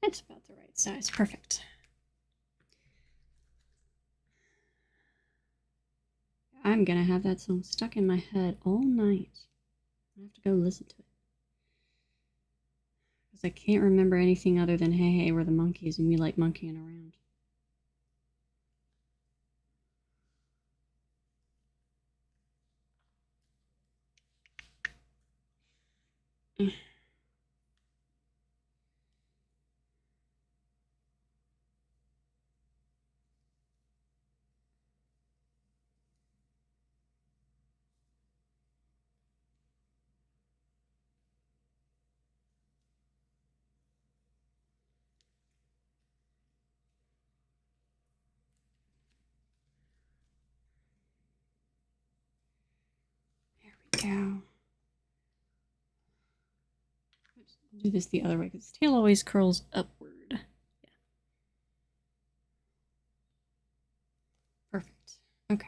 That's about the right size. Perfect. I'm gonna have that song stuck in my head all night. I have to go listen to it. Because I can't remember anything other than hey, hey, we're the monkeys and we like monkeying around. There we go. Oops, I'll do this the other way because his tail always curls upward. Yeah. Perfect. Okay.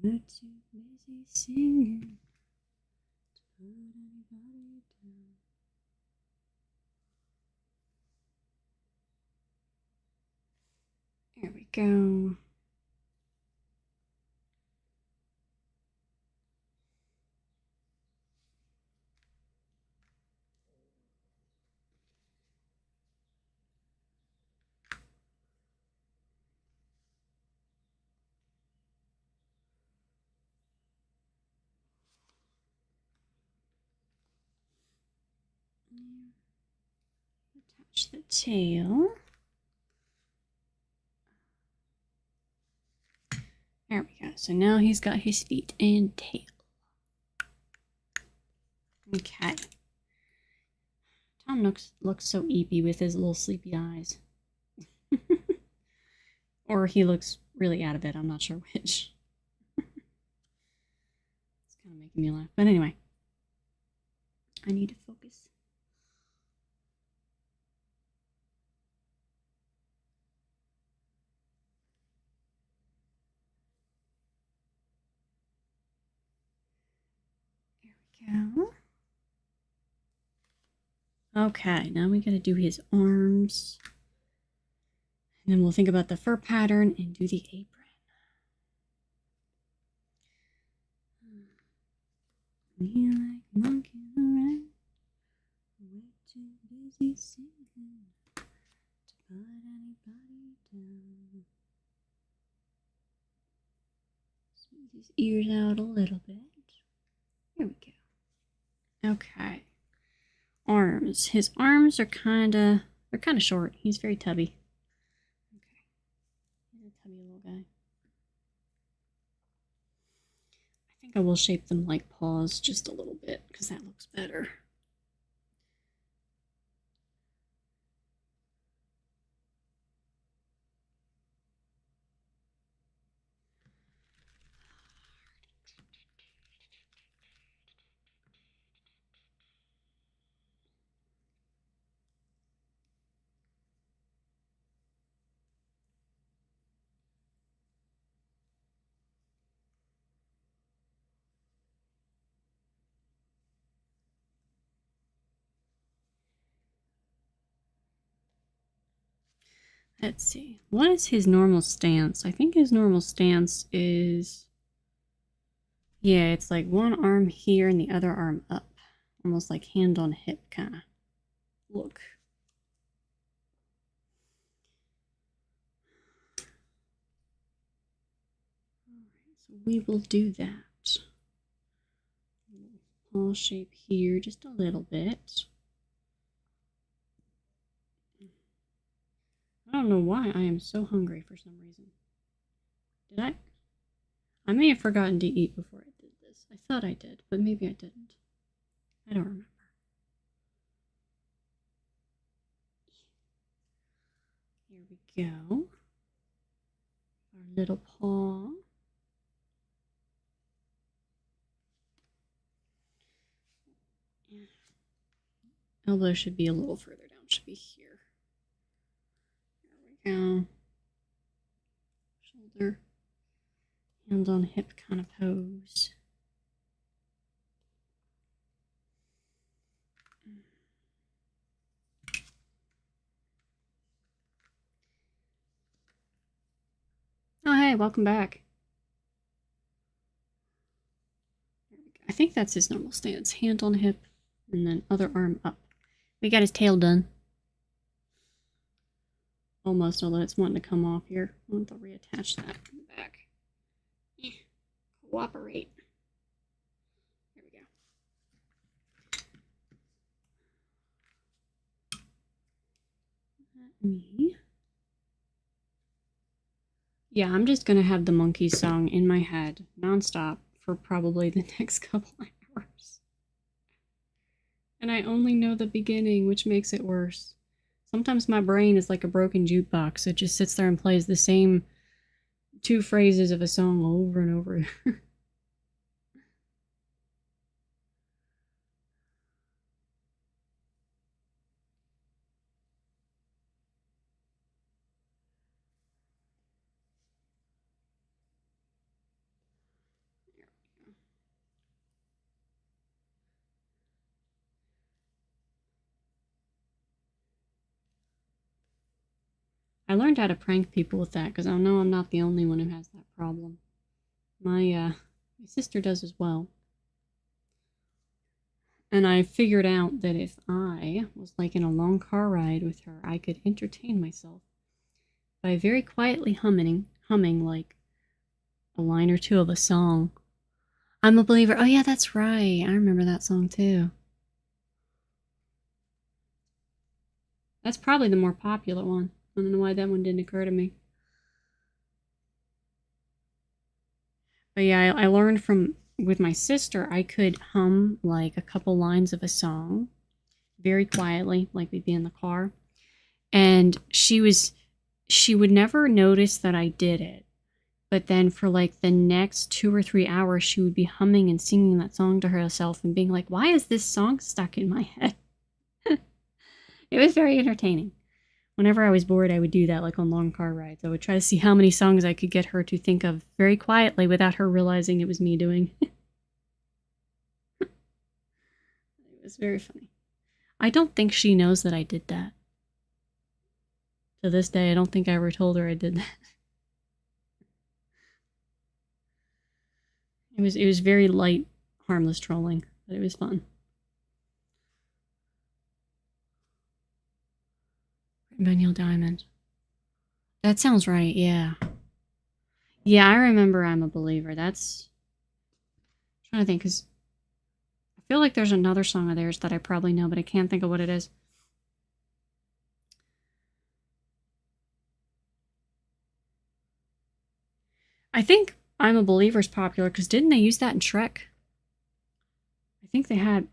We're too busy singing to put anybody down. There we go. Attach the tail. There we go. So now he's got his feet and tail. Okay. Tom Nook looks so eepy with his little sleepy eyes. Or he looks really out of it. I'm not sure which. It's kind of making me laugh. But anyway. I need to focus. There we go. Okay, now we gotta do his arms. And then we'll think about the fur pattern and do the apron. We like monkeying around. We're too busy singing to put anybody down. Smooth his ears out a little bit. There we go. Okay. Arms. His arms are they're kind of short. He's very tubby. Okay. He's a tubby little guy. I think I will shape them like paws just a little bit because that looks better. Let's see. What is his normal stance? I think his normal stance is... yeah, it's like one arm here and the other arm up. Almost like hand on hip kind of look. Alright, so we will do that. Paw shape here just a little bit. I don't know why I am so hungry for some reason. Did I? I may have forgotten to eat before I did this. I thought I did, but maybe I didn't. I don't remember. Here we go. Our little paw. Elbow should be a little further down. Should be here. There we go. Shoulder. Hand on hip kind of pose. Oh, hey, welcome back. I think that's his normal stance. Hand on hip, and then other arm up. We got his tail done. Almost, although it's wanting to come off here. I want to reattach that in the back. Cooperate. There we go. Yeah, I'm just going to have the monkey song in my head nonstop for probably the next couple hours. And I only know the beginning, which makes it worse. Sometimes my brain is like a broken jukebox. It just sits there and plays the same 2 phrases of a song over and over. I learned how to prank people with that because I know I'm not the only one who has that problem. My sister does as well. And I figured out that if I was like in a long car ride with her, I could entertain myself by very quietly humming like a line or two of a song. I'm a believer. Oh yeah, that's right. I remember that song too. That's probably the more popular one. I don't know why that one didn't occur to me. But yeah, I learned from with my sister, I could hum like a couple lines of a song very quietly, like we'd be in the car. And she would never notice that I did it. But then for like the next 2 or 3 hours, she would be humming and singing that song to herself and being like, why is this song stuck in my head? It was very entertaining. Whenever I was bored, I would do that, like on long car rides. I would try to see how many songs I could get her to think of very quietly without her realizing it was me doing. It was very funny. I don't think she knows that I did that. To this day, I don't think I ever told her I did that. It was very light, harmless trolling, but it was fun. By Neil Diamond. That sounds right, yeah. Yeah, I remember I'm a Believer. That's... I'm trying to think, because I feel like there's another song of theirs that I probably know, but I can't think of what it is. I think I'm a Believer is popular, because didn't they use that in Shrek? I think they had...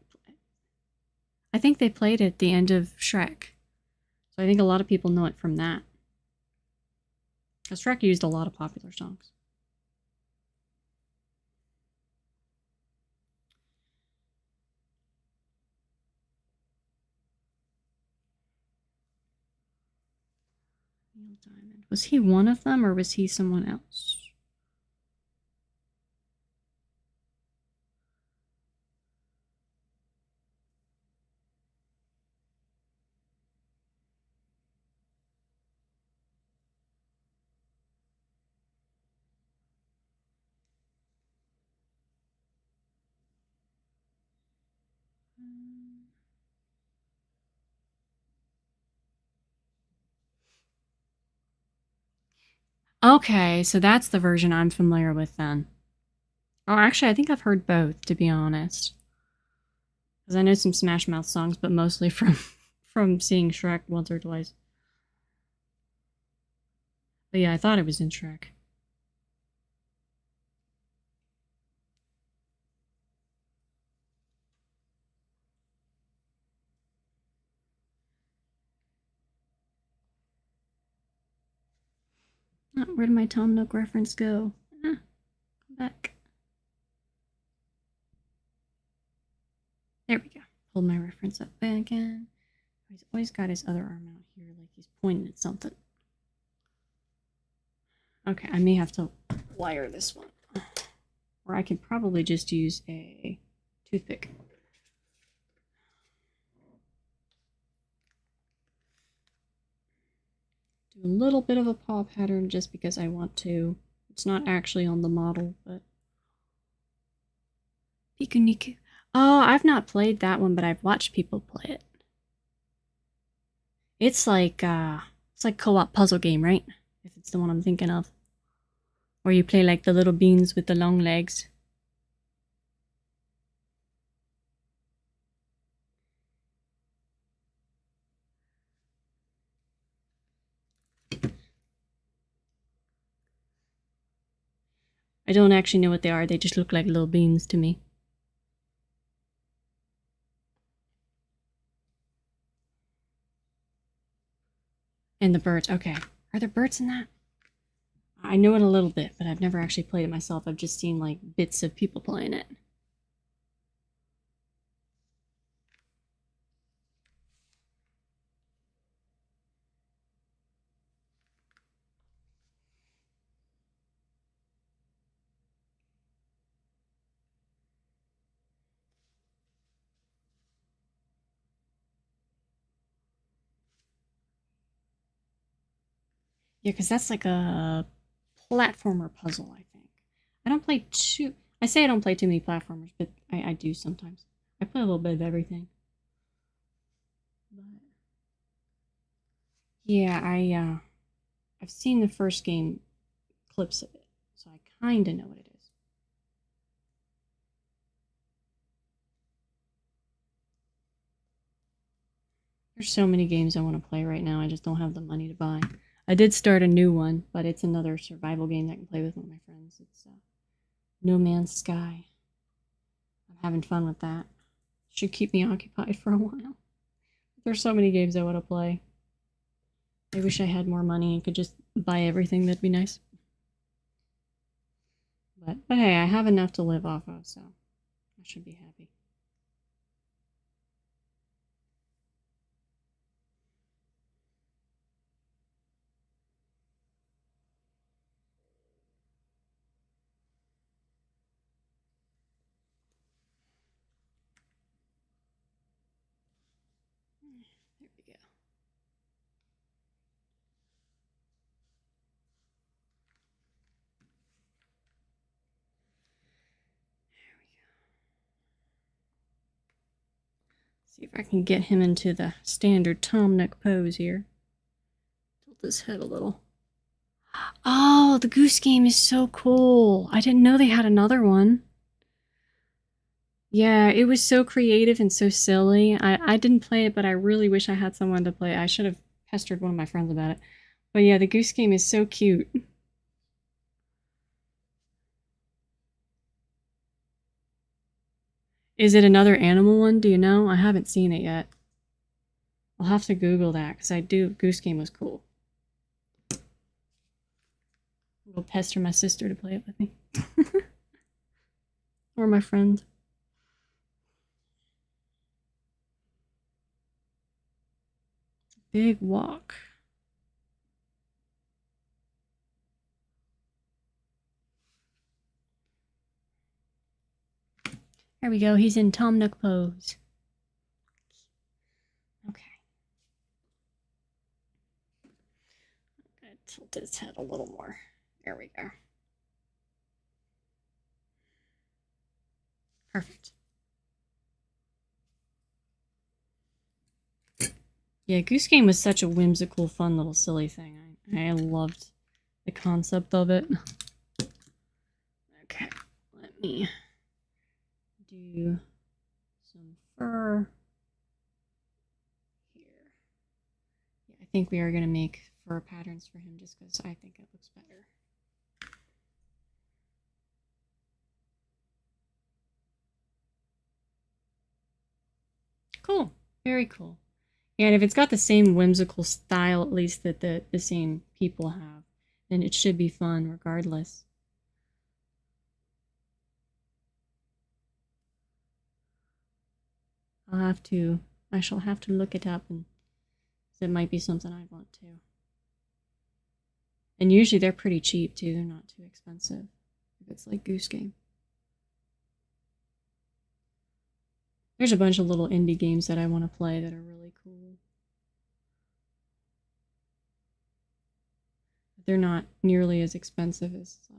I think they played it at the end of Shrek. So I think a lot of people know it from that. Because Shrek used a lot of popular songs. Neil Diamond. Was he one of them, or was he someone else? Okay, so that's the version I'm familiar with then. Oh, actually, I think I've heard both, to be honest. Because I know some Smash Mouth songs, but mostly from seeing Shrek once or twice. But yeah, I thought it was in Shrek. Oh, where did my Tom Nook reference go? Come back. There we go. Pulled my reference up again. He's always got his other arm out here like he's pointing at something. Okay, I may have to wire this one. Or I could probably just use a toothpick. Do a little bit of a paw pattern just because I want to. It's not actually on the model, but... Pikuniku. Oh, I've not played that one, but I've watched people play it. It's like co-op puzzle game, right? If it's the one I'm thinking of. Where you play like the little beans with the long legs. I don't actually know what they are, they just look like little beans to me. And the birds, okay. Are there birds in that? I know it a little bit, but I've never actually played it myself. I've just seen like bits of people playing it. Yeah, because that's like a platformer puzzle, I think. I don't play too... I say I don't play too many platformers, but I do sometimes. I play a little bit of everything. But yeah, I've seen the first game clips of it, so I kind of know what it is. There's so many games I want to play right now. I just don't have the money to buy. I did start a new one, but it's another survival game that I can play with one of my friends. It's No Man's Sky. I'm having fun with that. Should keep me occupied for a while. There's so many games I want to play. I wish I had more money and could just buy everything. That'd be nice. But hey, I have enough to live off of, so I should be happy. There we go. See if I can get him into the standard Tom Nook pose here. Tilt his head a little. Oh, the Goose Game is so cool. I didn't know they had another one. Yeah, it was so creative and so silly. I didn't play it, but I really wish I had someone to play. I should have pestered one of my friends about it. But yeah, the Goose Game is so cute. Is it another animal one? Do you know? I haven't seen it yet. I'll have to Google that, because I do. Goose Game was cool. I'll pester my sister to play it with me. Or my friend. Big walk. There we go. He's in Tom Nook pose. Okay. I'm going to tilt his head a little more. There we go. Perfect. Yeah, Goose Game was such a whimsical, fun little silly thing. I loved the concept of it. Okay, let me do some fur here. Yeah, I think we are going to make fur patterns for him just because I think it looks better. Cool. Very cool. Yeah, and if it's got the same whimsical style, at least that the same people have, then it should be fun regardless. I shall have to look it up, and it might be something I'd want to. And usually they're pretty cheap too, they're not too expensive if it's like Goose Game. There's a bunch of little indie games that I want to play that are really cool. They're not nearly as expensive as some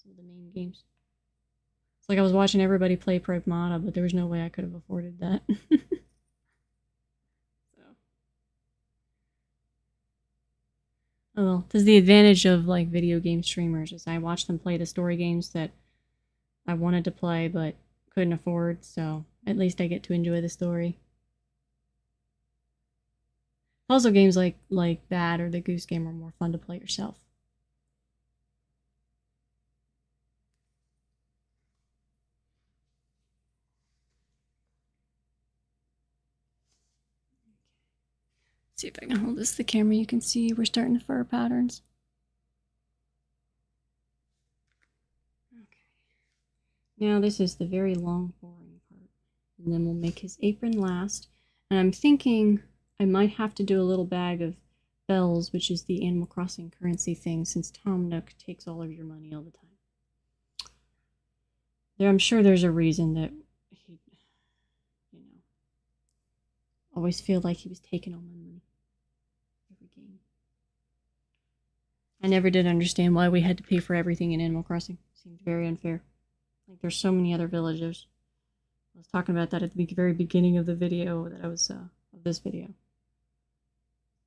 of the main games. It's like I was watching everybody play Pragmata, but there was no way I could have afforded that. Oh well, there's the advantage of like video game streamers is I watch them play the story games that I wanted to play but couldn't afford, so at least I get to enjoy the story. Puzzle games like that or the Goose Game are more fun to play yourself. See if I can hold this the camera. You can see we're starting the fur patterns. Okay. Now this is the very long, boring part. And then we'll make his apron last. And I'm thinking I might have to do a little bag of bells, which is the Animal Crossing currency thing, since Tom Nook takes all of your money all the time. I'm sure there's a reason that he, always feel like he was taking all my money every game. I never did understand why we had to pay for everything in Animal Crossing. It seemed very unfair. Like, there's so many other villages. I was talking about that at the very beginning of the video that I was, of this video.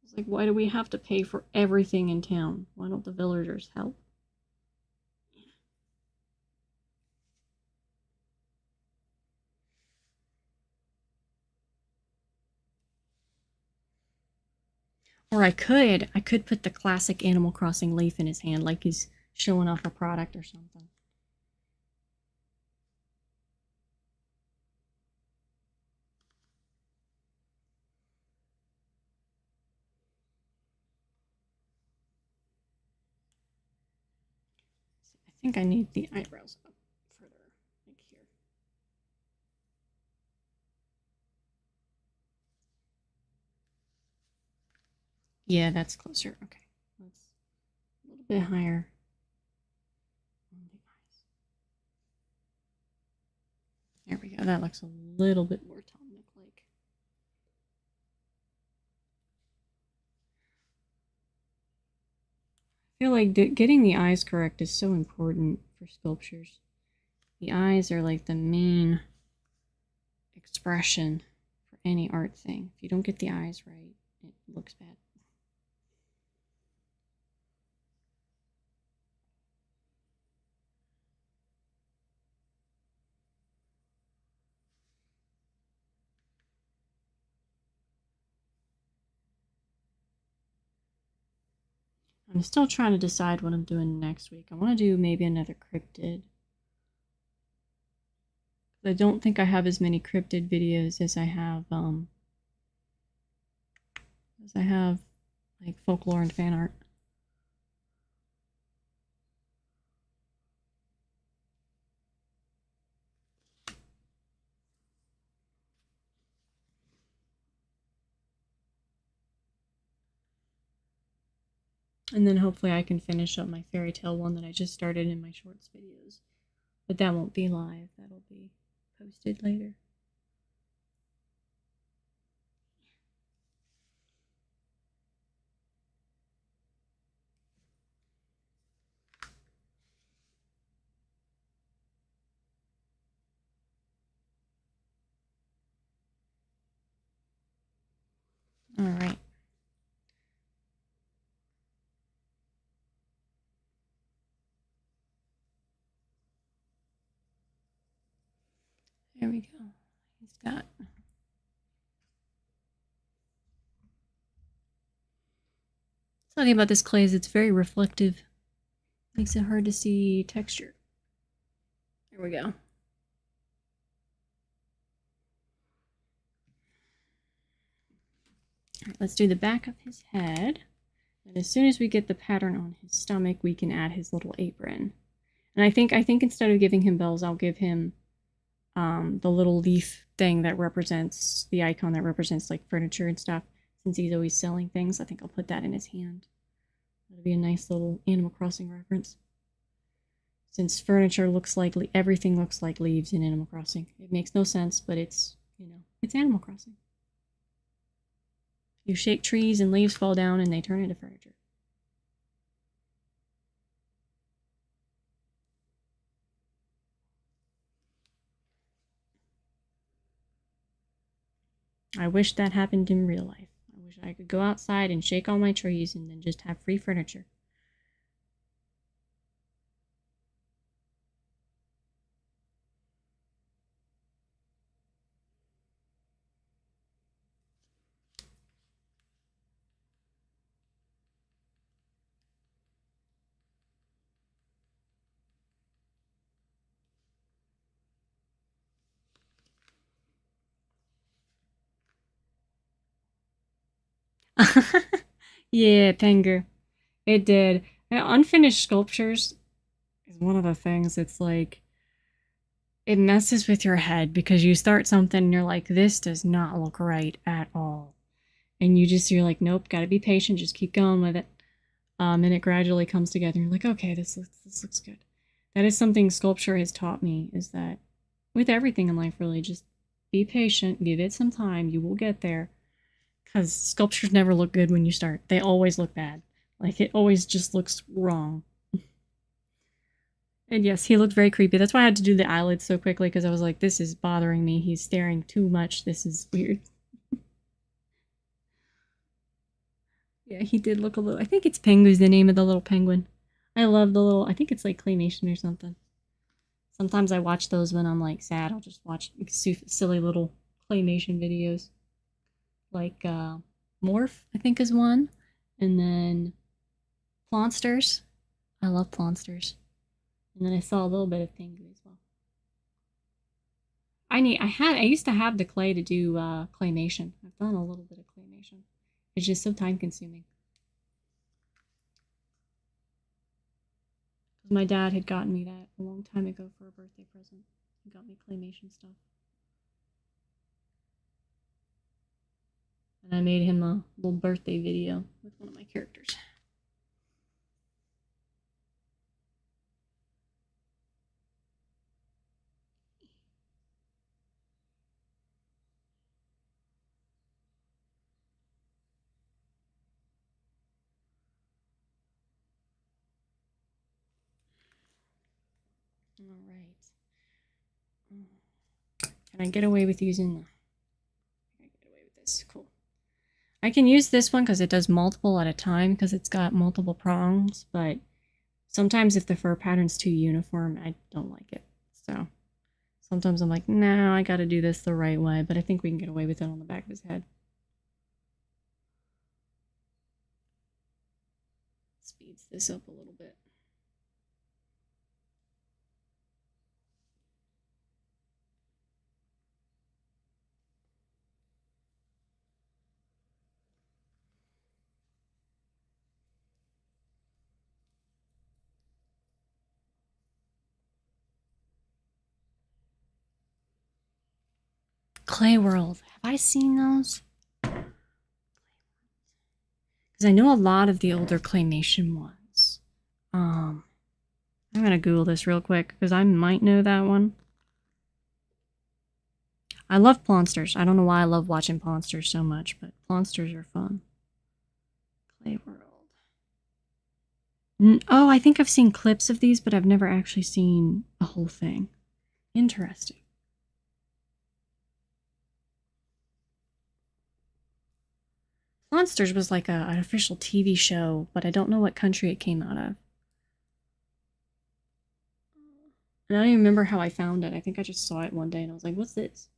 It's like, why do we have to pay for everything in town? Why don't the villagers help? Or I could put the classic Animal Crossing leaf in his hand, like he's showing off a product or something. I think I need the eyebrows up further, like here. Yeah, that's closer. Okay, that's a little bit higher on the eyes. There we go. That looks a little bit more Tom Nook-like. I feel like getting the eyes correct is so important for sculptures. The eyes are like the main expression for any art thing. If you don't get the eyes right, it looks bad. I'm still trying to decide what I'm doing next week. I want to do maybe another cryptid. I don't think I have as many cryptid videos as I have like folklore and fan art. And then hopefully I can finish up my fairy tale one that I just started in my shorts videos. But that won't be live. That'll be posted later. All right. There we go. He's got something about this clay is it's very reflective. Makes it hard to see texture. There we go. All right, let's do the back of his head. And as soon as we get the pattern on his stomach, we can add his little apron. And I think instead of giving him bells, I'll give him the little leaf thing that represents the icon that represents like furniture and stuff. Since he's always selling things, I think I'll put that in his hand. That'll be a nice little Animal Crossing reference. Since furniture looks like everything looks like leaves in Animal Crossing. It makes no sense, but it's, you know, it's Animal Crossing. You shake trees and leaves fall down and they turn into furniture. I wish that happened in real life. I wish I could go outside and shake all my trees and then just have free furniture. Yeah, Penger. It did. Unfinished sculptures is one of the things it's like, it messes with your head because you start something and you're like, this does not look right at all. And you're like, nope, gotta be patient, just keep going with it. And it gradually comes together. You're like, okay, this looks good. That is something sculpture has taught me, is that with everything in life, really, just be patient, give it some time, you will get there. Because sculptures never look good when you start. They always look bad. Like, it always just looks wrong. And yes, he looked very creepy. That's why I had to do the eyelids so quickly, because I was like, this is bothering me. He's staring too much. This is weird. Yeah, he did look a little... I think it's Pengu's the name of the little penguin. I love the little... I think it's like claymation or something. Sometimes I watch those when I'm like sad. I'll just watch silly little claymation videos. Like Morph, I think is one. And then Plonsters. I love Plonsters. And then I saw a little bit of Pengu as well. I used to have the clay to do claymation. I've done a little bit of claymation. It's just so time consuming. Because my dad had gotten me that a long time ago for a birthday present. He got me claymation stuff. And I made him a little birthday video with one of my characters. All right. Can I get away with using the... I can get away with this. Cool. I can use this one because it does multiple at a time because it's got multiple prongs, but sometimes if the fur pattern's too uniform, I don't like it. So sometimes I'm like, no, I got to do this the right way, but I think we can get away with it on the back of his head. Speeds this up a little bit. Clay World. Have I seen those? Because I know a lot of the older claymation ones. I'm gonna Google this real quick because I might know that one. I love Plonsters. I don't know why I love watching Plonsters so much, but Plonsters are fun. Clay World. Oh, I think I've seen clips of these, but I've never actually seen a whole thing. Interesting. Monsters was like an official TV show, but I don't know what country it came out of. And I don't even remember how I found it. I think I just saw it one day and I was like, what's this?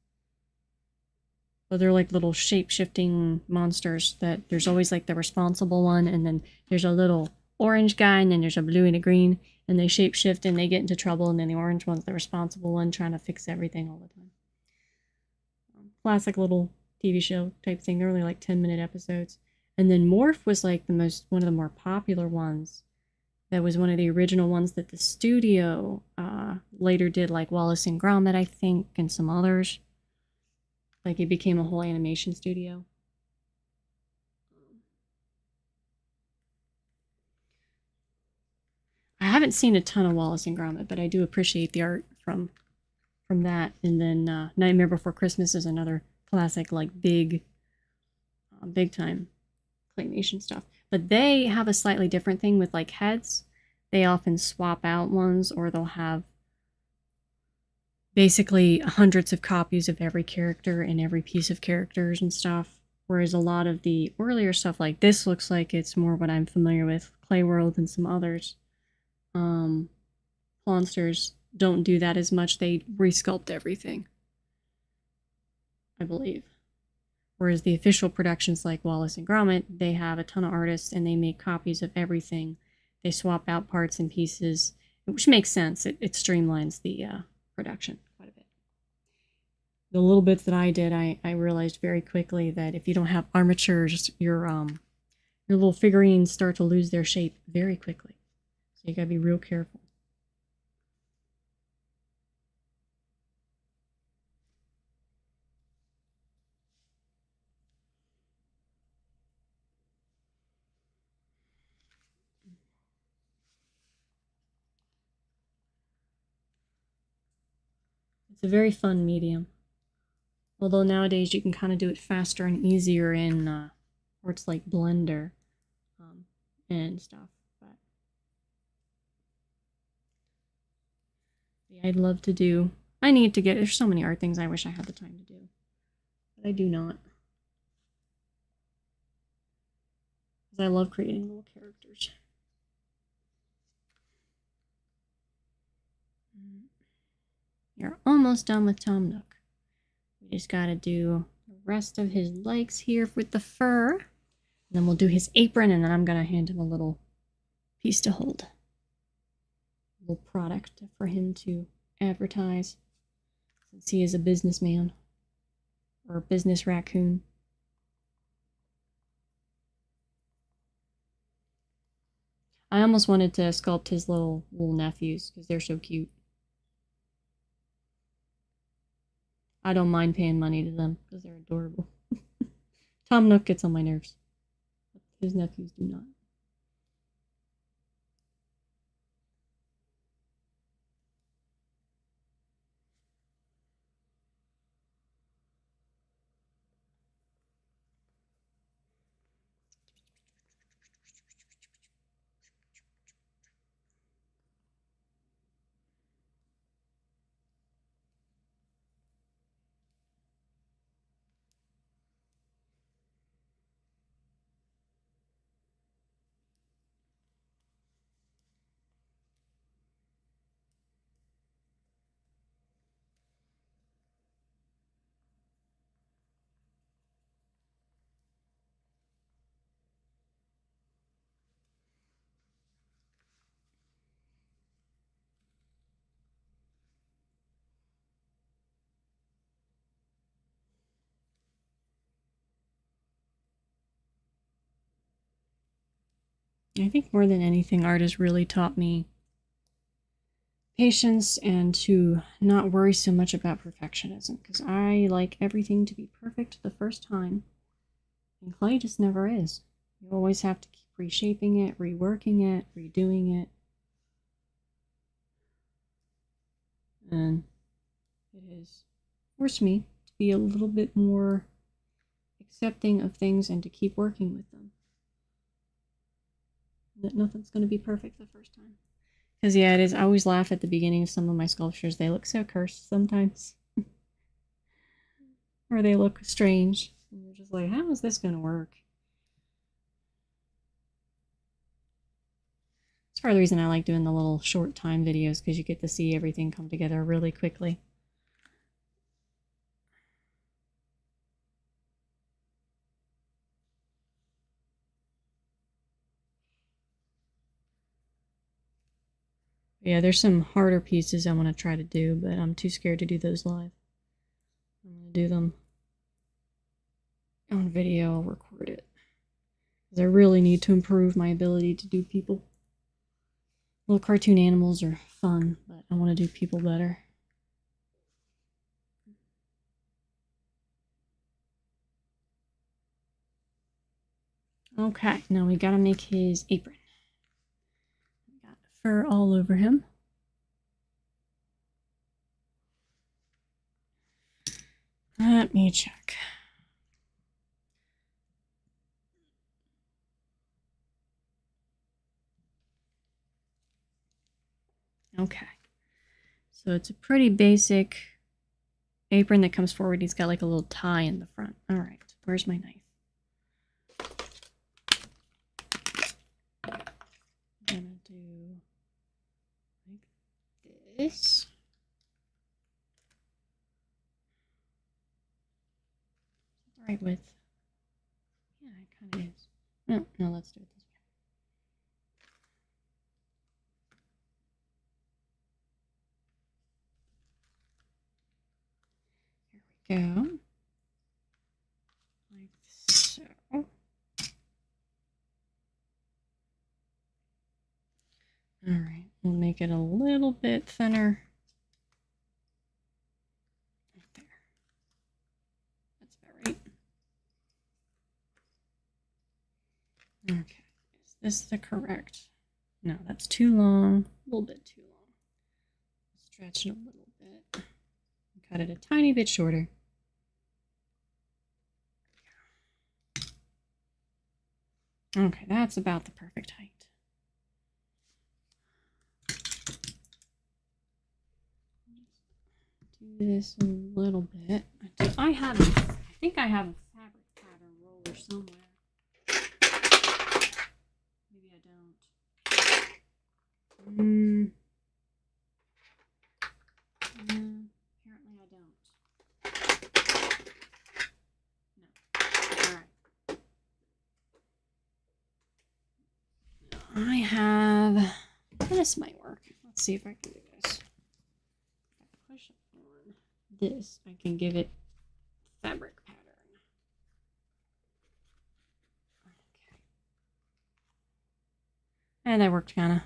But they're like little shape-shifting monsters that there's always like the responsible one, and then there's a little orange guy, and then there's a blue and a green, and they shape-shift and they get into trouble, and then the orange one's the responsible one trying to fix everything all the time. Classic little TV show type thing. They're only like 10-minute episodes. And then Morph was like one of the more popular ones. That was one of the original ones that the studio later did, like Wallace and Gromit, I think, and some others. Like, it became a whole animation studio. I haven't seen a ton of Wallace and Gromit, but I do appreciate the art from that. And then Nightmare Before Christmas is another classic, like big time claymation stuff. But they have a slightly different thing with like heads. They often swap out ones, or they'll have basically hundreds of copies of every character and every piece of characters and stuff. Whereas a lot of the earlier stuff like this looks like it's more what I'm familiar with, Clay World and some others. Monsters don't do that as much. They resculpt everything, I believe. Whereas the official productions like Wallace and Gromit, they have a ton of artists and they make copies of everything. They swap out parts and pieces, which makes sense. It streamlines the production quite a bit. The little bits that I did, I realized very quickly that if you don't have armatures, your little figurines start to lose their shape very quickly. So you gotta be real careful. It's a very fun medium. Although nowadays you can kind of do it faster and easier in, where it's like Blender. and stuff. But yeah, I'd love to do. I need to get. There's so many art things I wish I had the time to do, but I do not. Because I love creating little characters. You're almost done with Tom Nook. We just gotta do the rest of his legs here with the fur. And then we'll do his apron, and then I'm gonna hand him a little piece to hold. A little product for him to advertise, since he is a businessman. Or a business raccoon. I almost wanted to sculpt his little nephews, because they're so cute. I don't mind paying money to them because they're adorable. Tom Nook gets on my nerves. His nephews do not. I think more than anything, art has really taught me patience and to not worry so much about perfectionism, because I like everything to be perfect the first time, and clay just never is. You always have to keep reshaping it, reworking it, redoing it, and it has forced me to be a little bit more accepting of things and to keep working with them. That nothing's going to be perfect the first time. Because, yeah, it is. I always laugh at the beginning of some of my sculptures. They look so cursed sometimes. Or they look strange. And you're just like, how is this going to work? It's part of the reason I like doing the little short time videos, because you get to see everything come together really quickly. Yeah, there's some harder pieces I want to try to do, but I'm too scared to do those live. I'm going to do them on video. I'll record it. Because I really need to improve my ability to do people. Little cartoon animals are fun, but I want to do people better. Okay, now we gotta make his apron. We got fur all over him. Let me check. Okay. So it's a pretty basic apron that comes forward. He's got like a little tie in the front. All right, where's my knife? I'm gonna do like this. Right width. Yeah, it kind of is. No, let's do it this way. Here we go. Like so. All right, we'll make it a little bit thinner. Right there. That's about right. Okay, is this the correct? No, that's too long. A little bit too long. Stretch it a little bit. Cut it a tiny bit shorter. Okay, that's about the perfect height. Do this a little bit. I think I have a fabric pattern roller somewhere. Maybe I don't. Apparently I don't. No. Alright. I have... This might work. Let's see if I can do this. If I push on this, I can give it fabric pattern. Okay. And that worked kind of.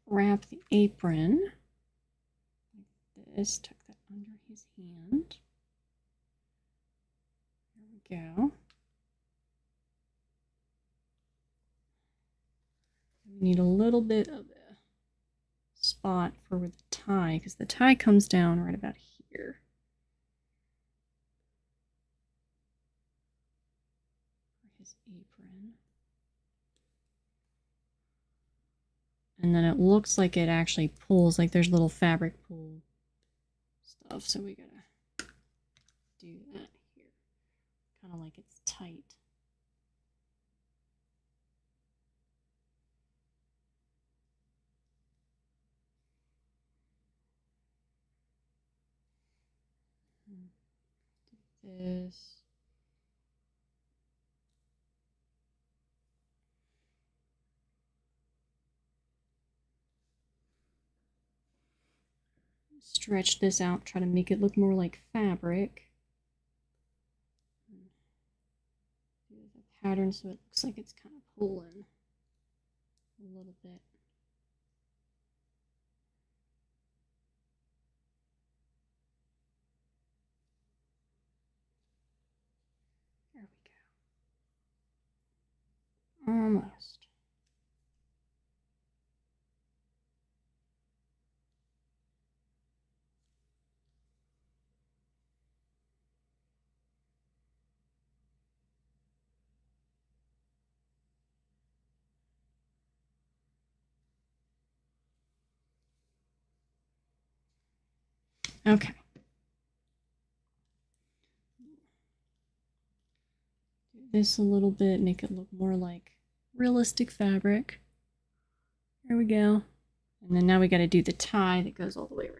Wrap the apron like this, tuck that under his hand. There we go. We need a little bit of a spot for the tie, because the tie comes down right about here. For his apron. And then it looks like it actually pulls, like there's little fabric pull stuff. So we gotta do that here. Kind of like it's tight. Do this. Stretch this out, try to make it look more like fabric. Do the pattern so it looks like it's kind of pulling a little bit. There we go. Almost. Okay. Do this a little bit, make it look more like realistic fabric. There we go. And then now we got to do the tie that goes all the way around.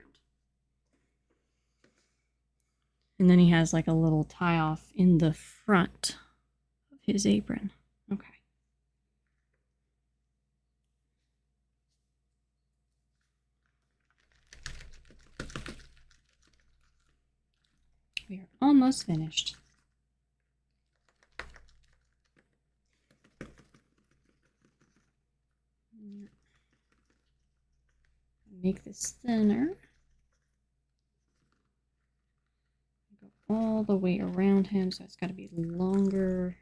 And then he has like a little tie off in the front of his apron. Okay. We are almost finished. Make this thinner. Go all the way around him, so it's got to be longer.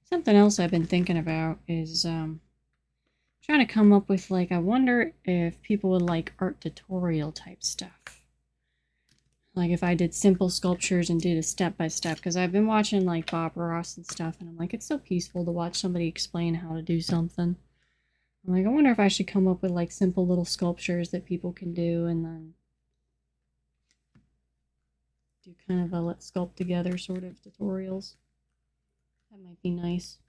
Something else I've been thinking about is trying to come up with, like, I wonder if people would like art tutorial type stuff. Like if I did simple sculptures and did a step-by-step, because I've been watching like Bob Ross and stuff, and I'm like, it's so peaceful to watch somebody explain how to do something. I'm like, I wonder if I should come up with like simple little sculptures that people can do, and then do kind of a let's sculpt together sort of tutorials. That might be nice.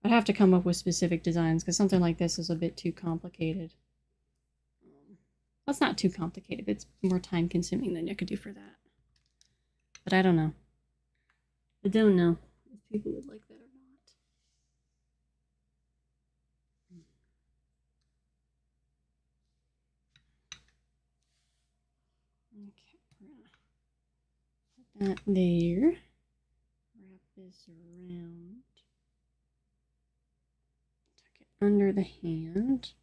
I'd have to come up with specific designs, because something like this is a bit too complicated. Well, it's not too complicated. It's more time consuming than you could do for that. But I don't know. I don't know if people would like that or not. Okay, we're gonna put that there. Wrap this around. Tuck it under the hand.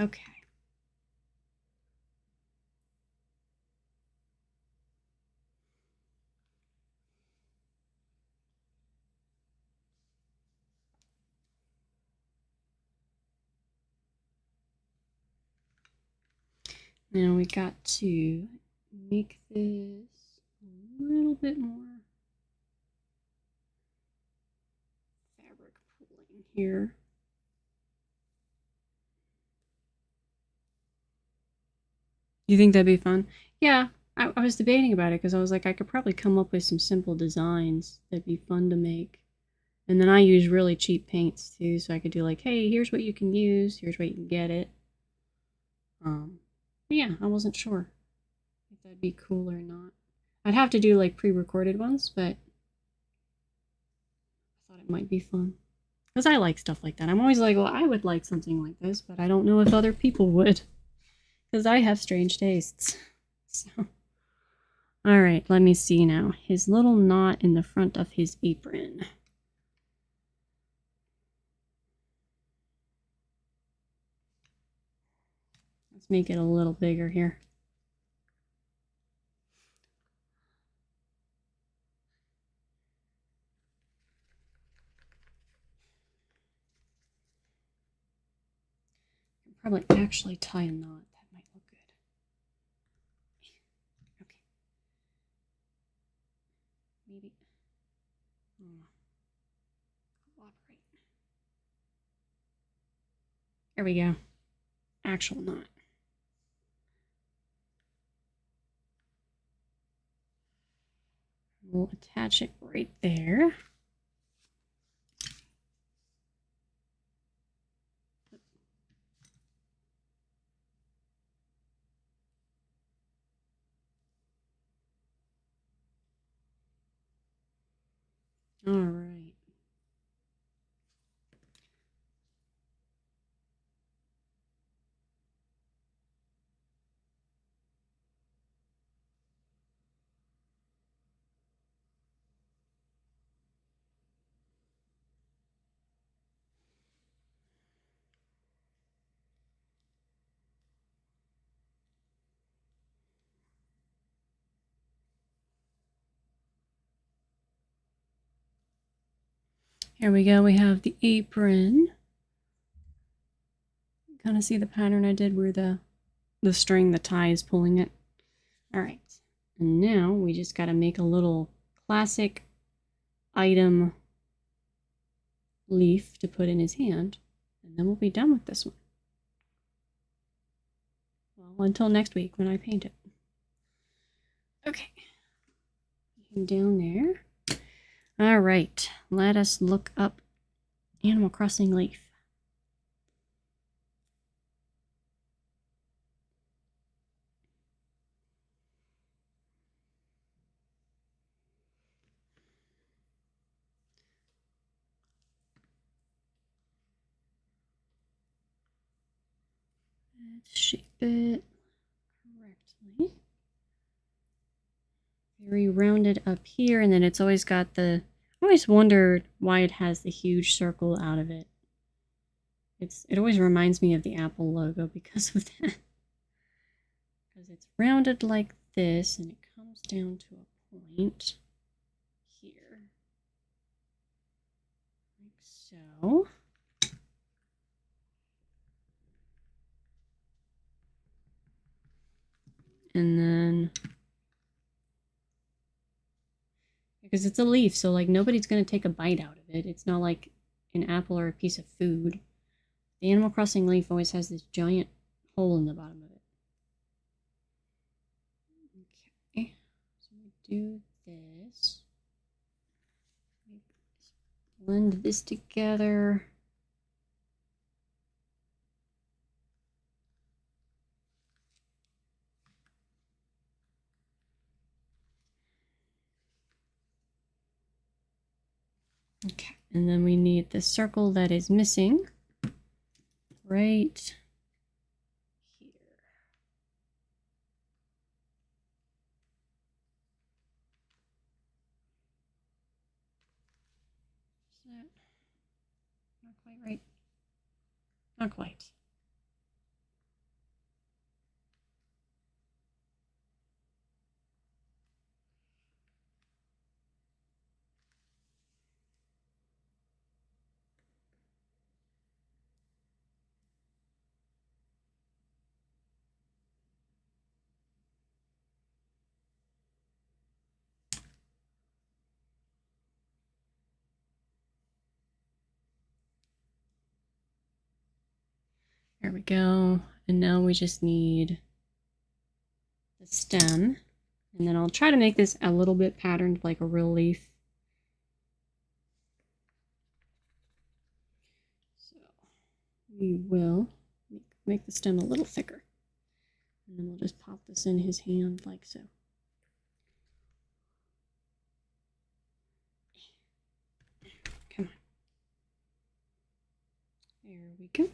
Okay. Now we got to make this a little bit more fabric pulling here. You think that'd be fun? Yeah, I was debating about it because I was like, I could probably come up with some simple designs that'd be fun to make. And then I use really cheap paints too, so I could do like, hey, here's what you can use, here's where you can get it. Yeah, I wasn't sure if that'd be cool or not. I'd have to do like pre-recorded ones, but I thought it might be fun. Because I like stuff like that. I'm always like, well, I would like something like this, but I don't know if other people would. Because I have strange tastes. So, alright, let me see now. His little knot in the front of his apron. Let's make it a little bigger here. Probably actually tie a knot. That might look good. Okay. Maybe. Cooperate. There we go. Actual knot. We'll attach it right there. All right. Here we go. We have the apron. Kind of see the pattern I did where the string, the tie is pulling it. All right. And now we just got to make a little classic item leaf to put in his hand. And then we'll be done with this one. Well, until next week when I paint it. Okay. Down there. All right. Let us look up Animal Crossing leaf. Let's shape it correctly. Very rounded up here, and then it's always got the... I always wondered why it has the huge circle out of it. It always reminds me of the Apple logo because of that. Because it's rounded like this, and it comes down to a point here. Like so. And then... because it's a leaf, so like nobody's going to take a bite out of it. It's not like an apple or a piece of food. The Animal Crossing leaf always has this giant hole in the bottom of it. Okay, so we do this. Blend this together. Okay, and then we need the circle that is missing right here. Is that not quite right? Not quite. we go. And now we just need the stem. And then I'll try to make this a little bit patterned like a real leaf. So we will make the stem a little thicker. And then we'll just pop this in his hand like so. Come on. There we go.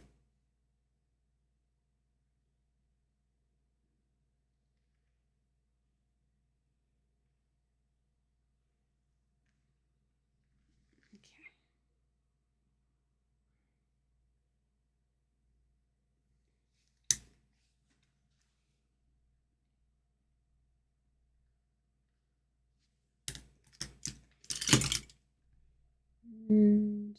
And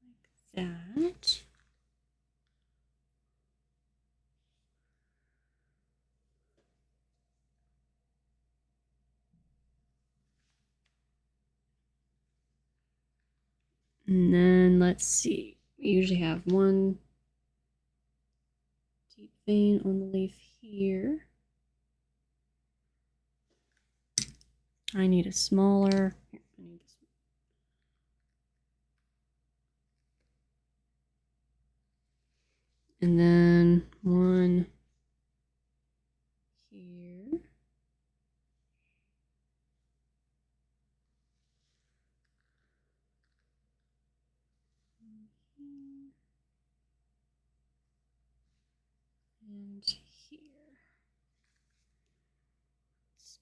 like that. And then let's see. We usually have one deep vein on the leaf here. I need a smaller. Here, I need this one. And then one here. And here.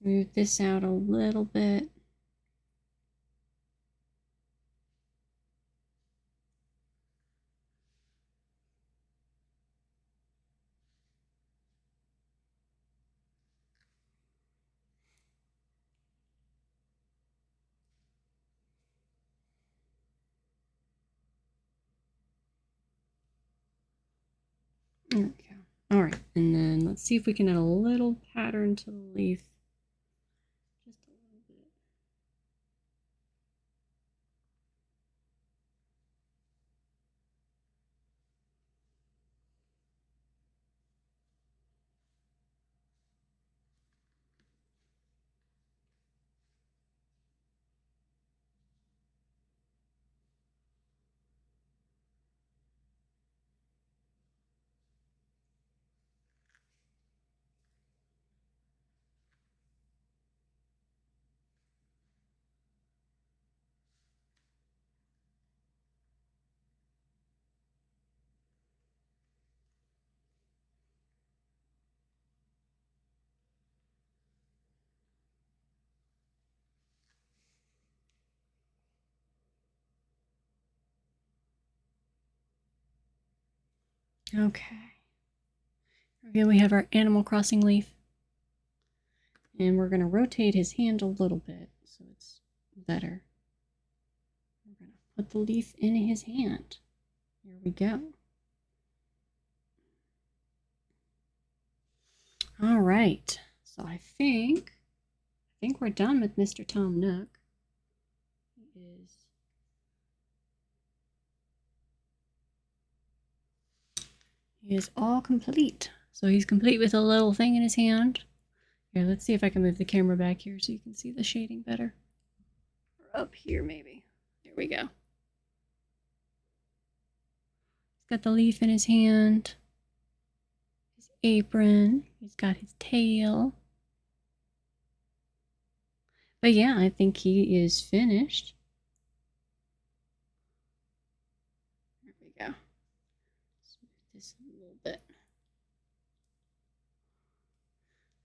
Smooth this out a little bit. There we go. All right, and then let's see if we can add a little pattern to the leaf. Just a little bit. Okay. Okay, we have our Animal Crossing leaf. And we're going to rotate his hand a little bit so it's better. We're going to put the leaf in his hand. Here we go. All right. So I think we're done with Mr. Tom Nook. He is all complete. So he's complete with a little thing in his hand. Here, let's see if I can move the camera back here so you can see the shading better. Or up here, maybe. There we go. He's got the leaf in his hand. His apron. He's got his tail. But yeah, I think he is finished. There we go. Smooth this a little bit.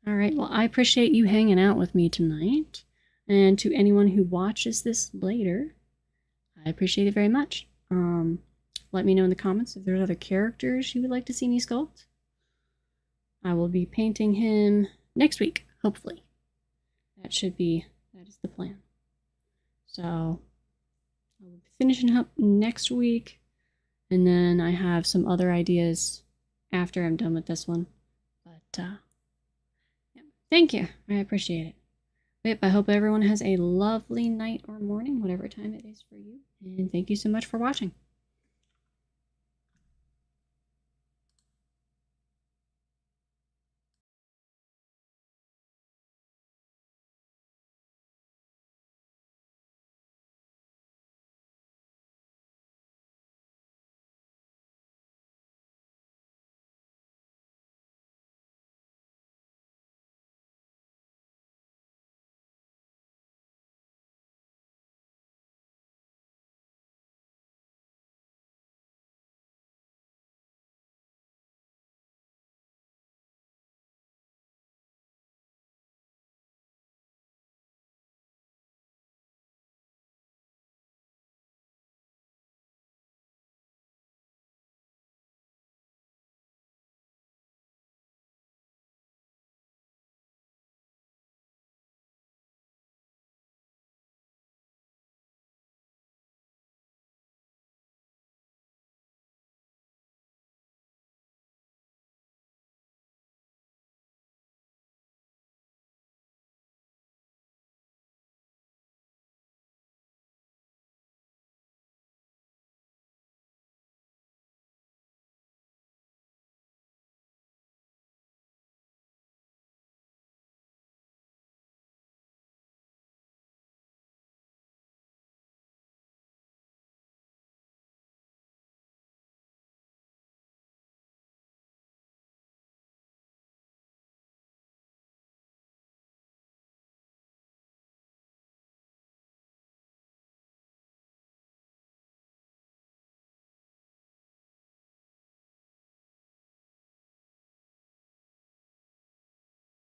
All right, well, I appreciate you hanging out with me tonight. And to anyone who watches this later, I appreciate it very much. Let me know in the comments if there's other characters you would like to see me sculpt. I will be painting him next week, hopefully. That is the plan. So I will be finishing up next week, and then I have some other ideas after I'm done with this one. But yeah, thank you. I appreciate it. Yep, I hope everyone has a lovely night or morning, whatever time it is for you. And thank you so much for watching.